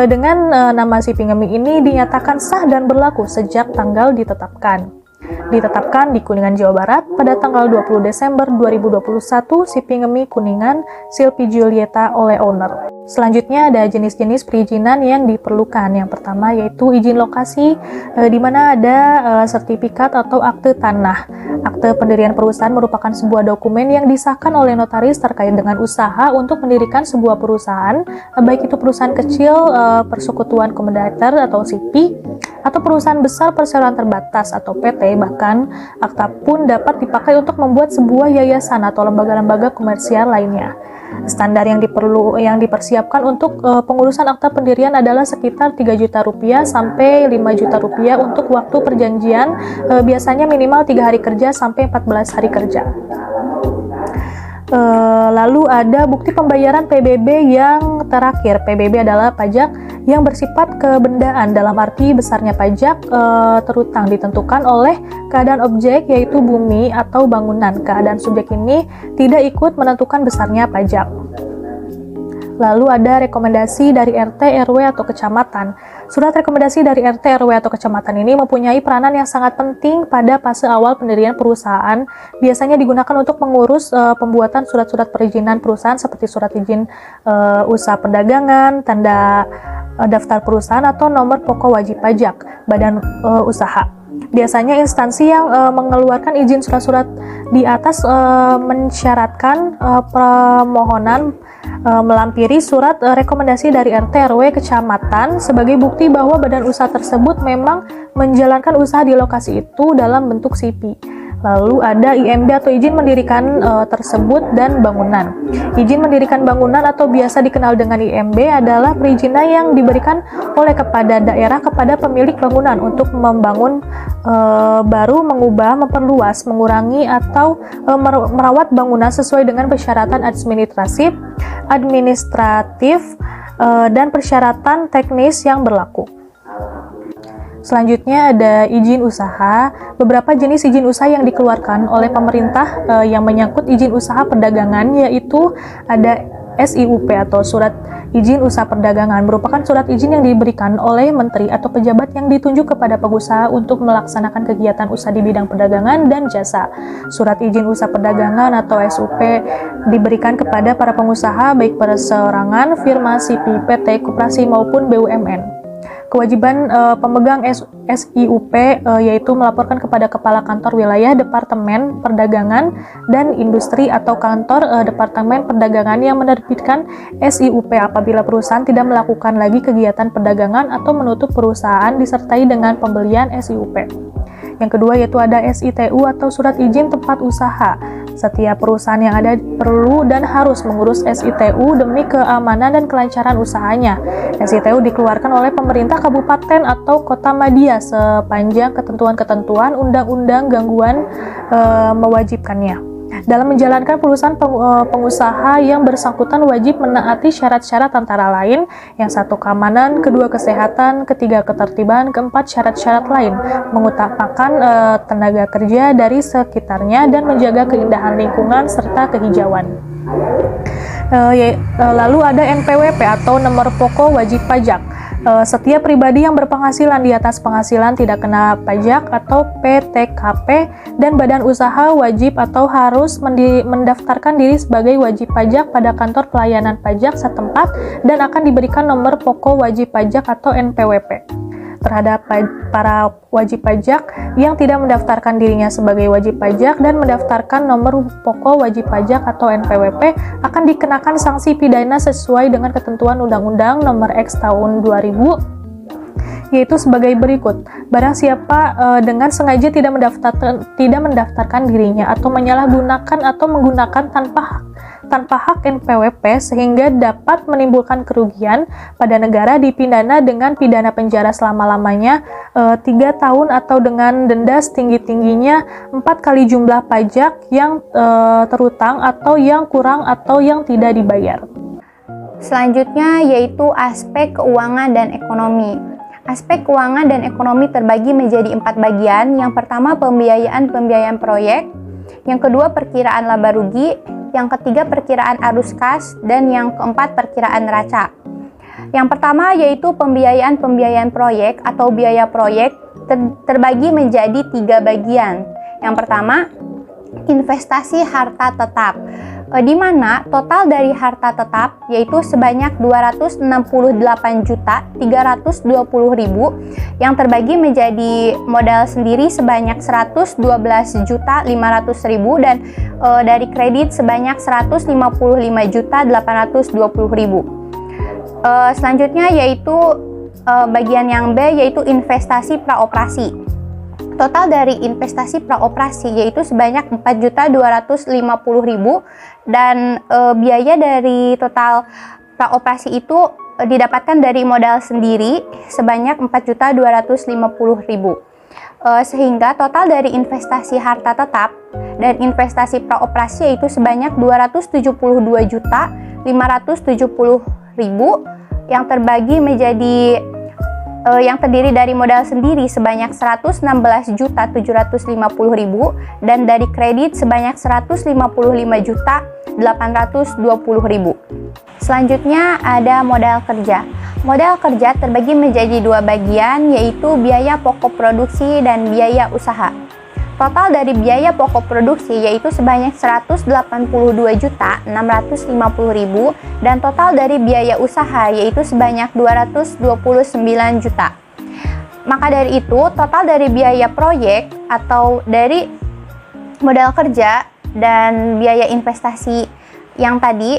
dengan nama SIPI Ngemi ini dinyatakan sah dan berlaku sejak tanggal ditetapkan. Ditetapkan di Kuningan, Jawa Barat pada tanggal 20 Desember 2021, Sipi Ngemi Kuningan, Silpi Julieta oleh owner. Selanjutnya ada jenis-jenis perizinan yang diperlukan. Yang pertama yaitu izin lokasi, di mana ada sertifikat atau akte tanah. Akte pendirian perusahaan merupakan sebuah dokumen yang disahkan oleh notaris terkait dengan usaha untuk mendirikan sebuah perusahaan, baik itu perusahaan kecil, persekutuan komandator atau SIPI, atau perusahaan besar perseroan terbatas atau PT. Bahkan akta pun dapat dipakai untuk membuat sebuah yayasan atau lembaga-lembaga komersial lainnya. Standar yang dipersiapkan untuk pengurusan akta pendirian adalah sekitar 3 juta rupiah sampai 5 juta rupiah untuk waktu perjanjian, biasanya minimal 3 hari kerja sampai 14 hari kerja. Lalu ada bukti pembayaran PBB yang terakhir. PBB adalah pajak yang bersifat kebendaan, dalam arti besarnya pajak terutang ditentukan oleh keadaan objek, yaitu bumi atau bangunan. Keadaan subjek ini tidak ikut menentukan besarnya pajak. Lalu ada rekomendasi dari RT, RW, atau kecamatan. Surat rekomendasi dari RT, RW, atau kecamatan ini mempunyai peranan yang sangat penting pada fase awal pendirian perusahaan. Biasanya digunakan untuk mengurus pembuatan surat-surat perizinan perusahaan seperti surat izin usaha perdagangan, tanda daftar perusahaan, atau nomor pokok wajib pajak badan usaha. Biasanya instansi yang mengeluarkan izin surat-surat di atas mensyaratkan permohonan melampiri surat rekomendasi dari RT, RW, kecamatan sebagai bukti bahwa badan usaha tersebut memang menjalankan usaha di lokasi itu dalam bentuk SIPI. Lalu ada IMB atau izin mendirikan tersebut dan bangunan. Izin mendirikan bangunan atau biasa dikenal dengan IMB adalah perizinan yang diberikan oleh kepada daerah kepada pemilik bangunan untuk membangun baru, mengubah, memperluas, mengurangi, atau merawat bangunan sesuai dengan persyaratan administratif dan persyaratan teknis yang berlaku. Selanjutnya ada izin usaha. Beberapa jenis izin usaha yang dikeluarkan oleh pemerintah yang menyangkut izin usaha perdagangan, yaitu ada SIUP atau Surat Izin Usaha Perdagangan, merupakan surat izin yang diberikan oleh menteri atau pejabat yang ditunjuk kepada pengusaha untuk melaksanakan kegiatan usaha di bidang perdagangan dan jasa. Surat izin usaha perdagangan atau SUP diberikan kepada para pengusaha baik perseorangan, firma, SIPI, PT, koperasi maupun BUMN. Kewajiban pemegang SIUP yaitu melaporkan kepada Kepala Kantor Wilayah Departemen Perdagangan dan Industri atau Kantor Departemen Perdagangan yang menerbitkan SIUP apabila perusahaan tidak melakukan lagi kegiatan perdagangan atau menutup perusahaan disertai dengan pembelian SIUP. Yang kedua yaitu ada SITU atau Surat Izin Tempat Usaha. Setiap perusahaan yang ada perlu dan harus mengurus SITU demi keamanan dan kelancaran usahanya. SITU dikeluarkan oleh pemerintah kabupaten atau kota madya sepanjang ketentuan-ketentuan undang-undang gangguan mewajibkannya. Dalam menjalankan perusahaan pengusaha yang bersangkutan wajib menaati syarat-syarat antara lain, yang satu keamanan, kedua kesehatan, ketiga ketertiban, keempat syarat-syarat lain, mengutamakan tenaga kerja dari sekitarnya dan menjaga keindahan lingkungan serta kehijauan. Lalu ada NPWP atau nomor pokok wajib pajak. Setiap pribadi yang berpenghasilan di atas penghasilan tidak kena pajak atau PTKP dan badan usaha wajib atau harus mendaftarkan diri sebagai wajib pajak pada kantor pelayanan pajak setempat dan akan diberikan nomor pokok wajib pajak atau NPWP. Terhadap para wajib pajak yang tidak mendaftarkan dirinya sebagai wajib pajak dan mendaftarkan nomor pokok wajib pajak atau NPWP akan dikenakan sanksi pidana sesuai dengan ketentuan Undang-Undang Nomor X Tahun 2000, yaitu sebagai berikut. Barang siapa dengan sengaja tidak mendaftarkan dirinya atau menyalahgunakan atau menggunakan tanpa hak NPWP sehingga dapat menimbulkan kerugian pada negara dipidana dengan pidana penjara selama-lamanya 3 tahun atau dengan denda setinggi-tingginya 4 kali jumlah pajak yang terutang atau yang kurang atau yang tidak dibayar. Selanjutnya yaitu aspek keuangan dan ekonomi. Aspek keuangan dan ekonomi terbagi menjadi 4 bagian. Yang pertama pembiayaan proyek, yang kedua perkiraan laba rugi, yang ketiga perkiraan arus kas, dan yang keempat perkiraan neraca. Yang pertama yaitu pembiayaan proyek atau biaya proyek terbagi menjadi 3 bagian. Yang pertama, investasi harta tetap, di mana total dari harta tetap yaitu sebanyak 268.320.000 yang terbagi menjadi modal sendiri sebanyak 112.500.000 dan dari kredit sebanyak 155.820.000. Selanjutnya yaitu bagian yang B yaitu investasi praoperasi. Total dari investasi praoperasi yaitu sebanyak 4.250.000 dan biaya dari total praoperasi itu didapatkan dari modal sendiri sebanyak 4.250.000. Sehingga total dari investasi harta tetap dan investasi praoperasi yaitu sebanyak 272.570.000 yang terbagi menjadi yang terdiri dari modal sendiri sebanyak 116.750.000 dan dari kredit sebanyak 155.820.000. Selanjutnya ada modal kerja. Modal kerja terbagi menjadi 2 bagian yaitu biaya pokok produksi dan biaya usaha. Total dari biaya pokok produksi yaitu sebanyak 182.650.000 dan total dari biaya usaha yaitu sebanyak 229 juta. Maka dari itu, total dari biaya proyek atau dari modal kerja dan biaya investasi yang tadi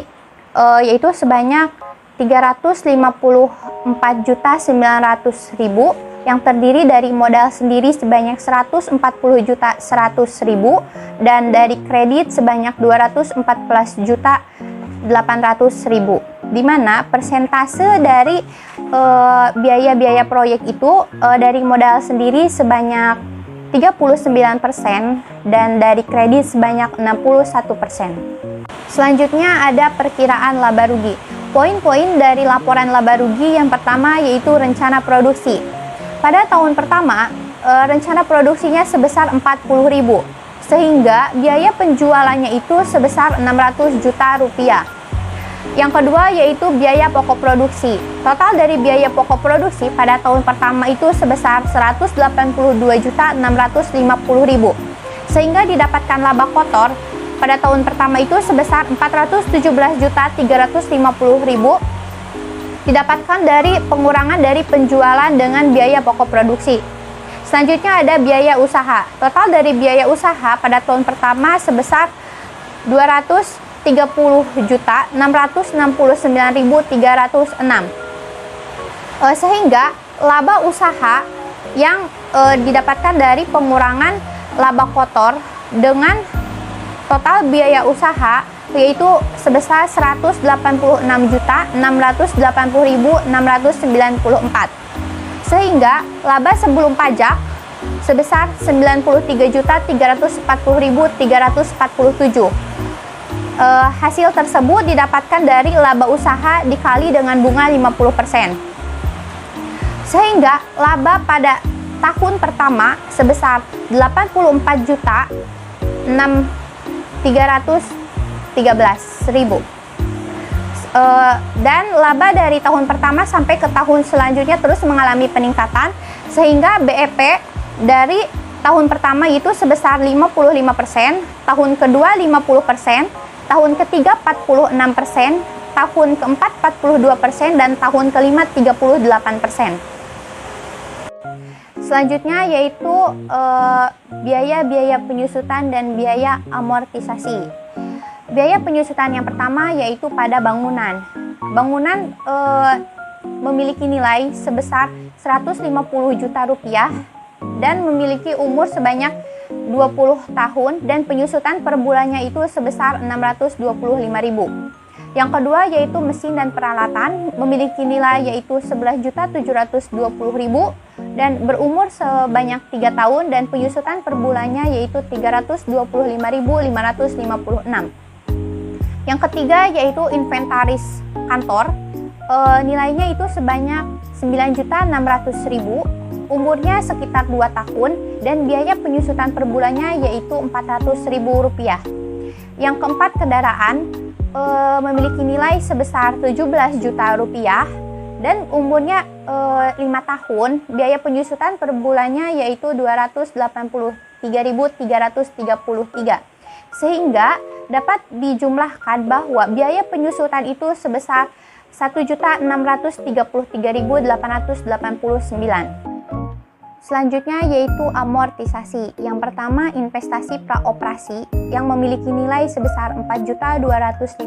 yaitu sebanyak 354.900.000 yang terdiri dari modal sendiri sebanyak 140.100.000 dan dari kredit sebanyak 214.800.000, di mana persentase dari biaya-biaya proyek itu dari modal sendiri sebanyak 39% dan dari kredit sebanyak 61%. Selanjutnya ada perkiraan laba rugi. Poin-poin dari laporan laba rugi yang pertama yaitu rencana produksi. Pada tahun pertama, rencana produksinya sebesar 40.000, sehingga biaya penjualannya itu sebesar 600 juta rupiah. Yang kedua yaitu biaya pokok produksi. Total dari biaya pokok produksi pada tahun pertama itu sebesar 182.650.000, sehingga didapatkan laba kotor pada tahun pertama itu sebesar 417.350.000 didapatkan dari pengurangan dari penjualan dengan biaya pokok produksi. Selanjutnya ada biaya usaha. Total dari biaya usaha pada tahun pertama sebesar 230.669.306. Sehingga laba usaha yang didapatkan dari pengurangan laba kotor dengan total biaya usaha yaitu sebesar 186.680.694, sehingga laba sebelum pajak sebesar 93.340.347. Hasil tersebut didapatkan dari laba usaha dikali dengan bunga 50%, sehingga laba pada tahun pertama sebesar 84.313.000 dan laba dari tahun pertama sampai ke tahun selanjutnya terus mengalami peningkatan, sehingga BEP dari tahun pertama itu sebesar 55%, tahun kedua 50%, tahun ketiga 46%, tahun keempat 42%, dan tahun kelima 38%. Selanjutnya yaitu biaya-biaya penyusutan dan biaya amortisasi. Biaya penyusutan yang pertama yaitu pada bangunan. Bangunan memiliki nilai sebesar 150 juta rupiah dan memiliki umur sebanyak 20 tahun dan penyusutan per bulannya itu sebesar 625.000. Yang kedua yaitu mesin dan peralatan, memiliki nilai yaitu 11.720.000 dan berumur sebanyak 3 tahun dan penyusutan per bulannya yaitu 325.556. Yang ketiga yaitu inventaris kantor, nilainya itu sebanyak 9.600.000, umurnya sekitar 2 tahun dan biaya penyusutan per bulannya yaitu 400.000 rupiah. Yang keempat kendaraan, memiliki nilai sebesar 17 juta rupiah dan umurnya 5 tahun, biaya penyusutan per bulannya yaitu 283.333. Sehingga dapat dijumlahkan bahwa biaya penyusutan itu sebesar 1.633.889. Selanjutnya yaitu amortisasi. Yang pertama, investasi praoperasi yang memiliki nilai sebesar 4.250.000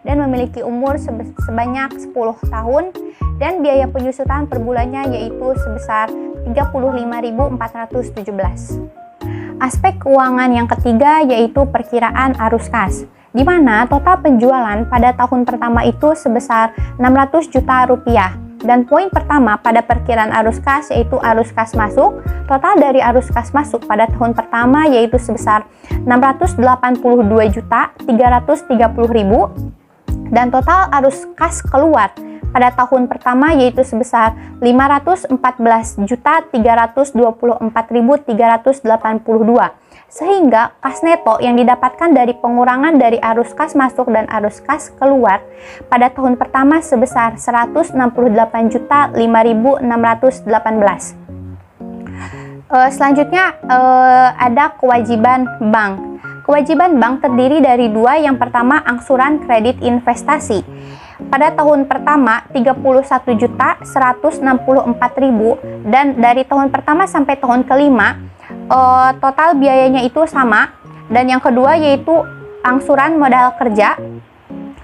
dan memiliki umur sebanyak 10 tahun, dan biaya penyusutan per bulannya yaitu sebesar 35.417. Aspek keuangan yang ketiga yaitu perkiraan arus kas, di mana total penjualan pada tahun pertama itu sebesar 600 juta rupiah. Dan poin pertama pada perkiraan arus kas yaitu arus kas masuk. Total dari arus kas masuk pada tahun pertama yaitu sebesar 682.330.000, dan total arus kas keluar pada tahun pertama yaitu sebesar 514.324.382. Sehingga kas neto yang didapatkan dari pengurangan dari arus kas masuk dan arus kas keluar pada tahun pertama sebesar 168.5.618. Selanjutnya ada kewajiban bank. Kewajiban bank terdiri dari dua. Yang pertama, angsuran kredit investasi. Pada tahun pertama 31.164.000, dan dari tahun pertama sampai tahun kelima total biayanya itu sama. Dan yang kedua yaitu angsuran modal kerja.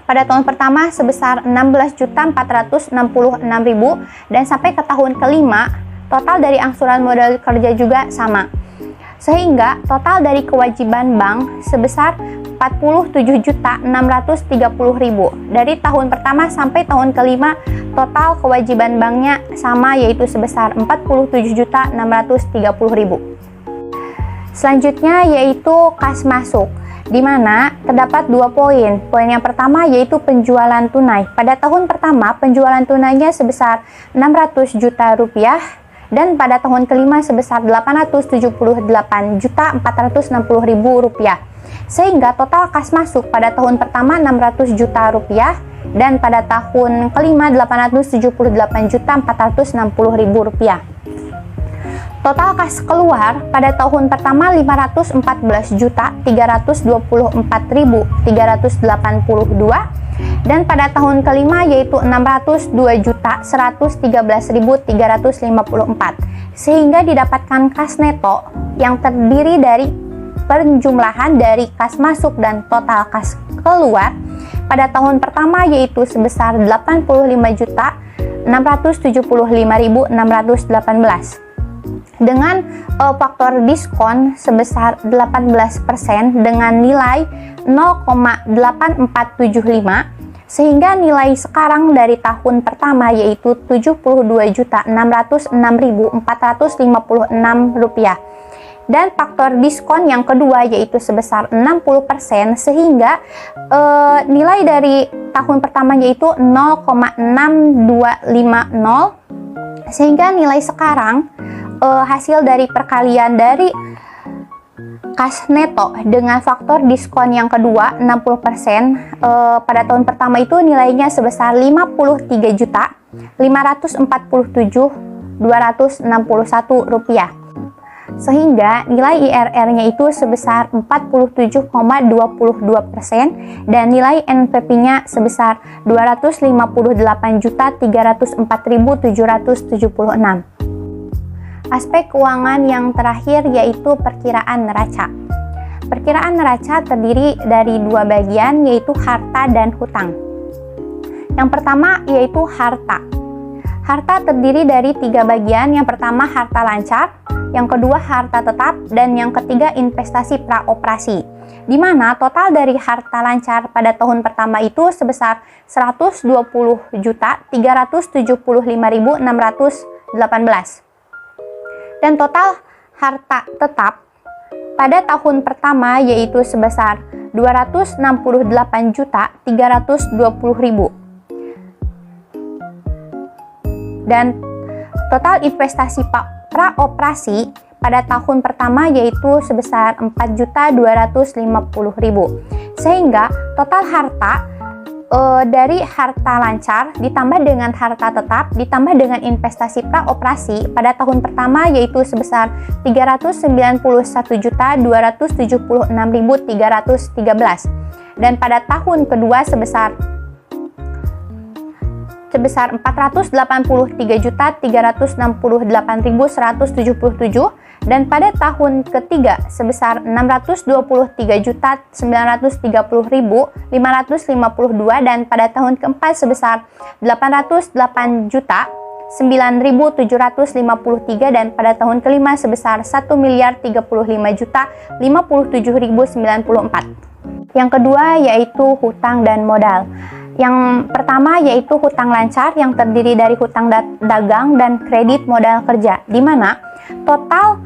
Pada tahun pertama sebesar 16.466.000, dan sampai ke tahun kelima total dari angsuran modal kerja juga sama. Sehingga total dari kewajiban bank sebesar 47.630.000. Dari tahun pertama sampai tahun kelima total kewajiban banknya sama, yaitu sebesar 47.630.000. Selanjutnya yaitu kas masuk, di mana terdapat dua poin. Poin yang pertama yaitu penjualan tunai. Pada tahun pertama penjualan tunainya sebesar 600 juta rupiah, dan pada tahun kelima sebesar 878.460.000 rupiah. Sehingga total kas masuk pada tahun pertama 600 juta rupiah, dan pada tahun kelima 878.460.000 rupiah. Total kas keluar pada tahun pertama 514.324.382, dan pada tahun kelima yaitu 602.113.354. Sehingga didapatkan kas neto yang terdiri dari penjumlahan dari kas masuk dan total kas keluar pada tahun pertama yaitu sebesar 85.675.618. Dengan faktor diskon sebesar 18% dengan nilai 0,8475, sehingga nilai sekarang dari tahun pertama yaitu 72.606.456 rupiah. Dan faktor diskon yang kedua yaitu sebesar 60%, sehingga nilai dari tahun pertama yaitu 0,6250, sehingga nilai sekarang hasil dari perkalian dari kas neto dengan faktor diskon yang kedua 60%, pada tahun pertama itu nilainya sebesar 53.547.261 rupiah. Sehingga nilai IRR-nya itu sebesar 47,22% dan nilai NPP-nya sebesar 258.304.776. Aspek keuangan yang terakhir yaitu perkiraan neraca. Perkiraan neraca terdiri dari dua bagian, yaitu harta dan hutang. Yang pertama yaitu harta. Harta terdiri dari tiga bagian. Yang pertama harta lancar, yang kedua harta tetap, dan yang ketiga investasi praoperasi. Di mana total dari harta lancar pada tahun pertama itu sebesar 120.375.618. Dan total harta tetap pada tahun pertama yaitu sebesar 268.320.000. Dan total investasi praoperasi pada tahun pertama yaitu sebesar 4.250.000. Sehingga total harta dari harta lancar ditambah dengan harta tetap ditambah dengan investasi praoperasi pada tahun pertama yaitu sebesar 391.276.313 dan pada tahun kedua sebesar 483.368.177 dan pada tahun ketiga sebesar 623.930.552 dan pada tahun keempat sebesar 808.9.753 dan pada tahun kelima sebesar 1.035.057.094. Yang kedua yaitu hutang dan modal. Yang pertama yaitu hutang lancar yang terdiri dari hutang dagang dan kredit modal kerja, di mana total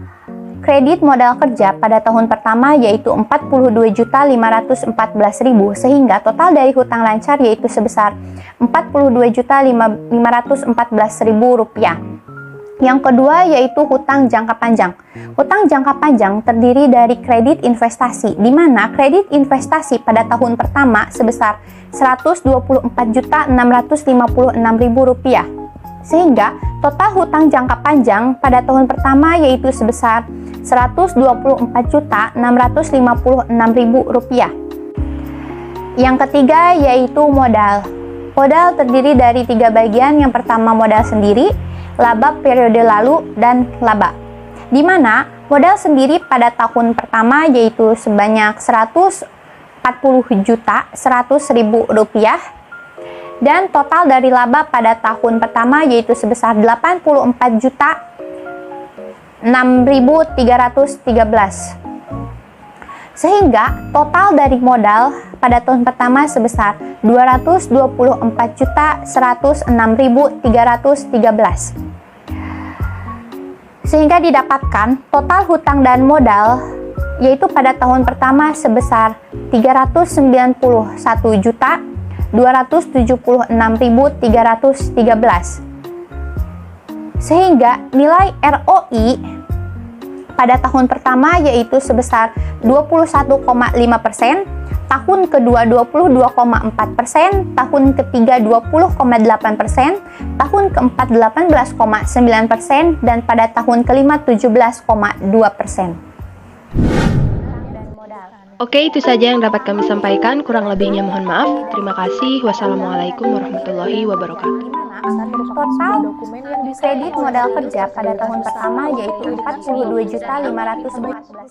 kredit modal kerja pada tahun pertama yaitu 42.514.000 sehingga total dari hutang lancar yaitu sebesar 42.514.000 rupiah. Yang kedua yaitu hutang jangka panjang. Hutang jangka panjang terdiri dari kredit investasi, di mana kredit investasi pada tahun pertama sebesar 124.656.000 rupiah. Sehingga total hutang jangka panjang pada tahun pertama yaitu sebesar 124.656.000 rupiah. Yang ketiga yaitu modal. Modal terdiri dari 3 bagian. Yang pertama modal sendiri, laba periode lalu, dan laba. Di mana modal sendiri pada tahun pertama yaitu sebanyak 140.100.000 rupiah dan total dari laba pada tahun pertama yaitu sebesar 84.6.313. Sehingga total dari modal pada tahun pertama sebesar 224.106.313. Sehingga didapatkan total hutang dan modal yaitu pada tahun pertama sebesar 391.276.313. Sehingga nilai ROI pada tahun pertama yaitu sebesar 21,5%, tahun kedua 22,4%, tahun ketiga 20,8%, tahun keempat 18,9%, dan pada tahun kelima 17,2%. Oke, itu saja yang dapat kami sampaikan. Kurang lebihnya mohon maaf. Terima kasih. Wassalamualaikum warahmatullahi wabarakatuh. Total kredit modal kerja pada tahun pertama yaitu 42.514.000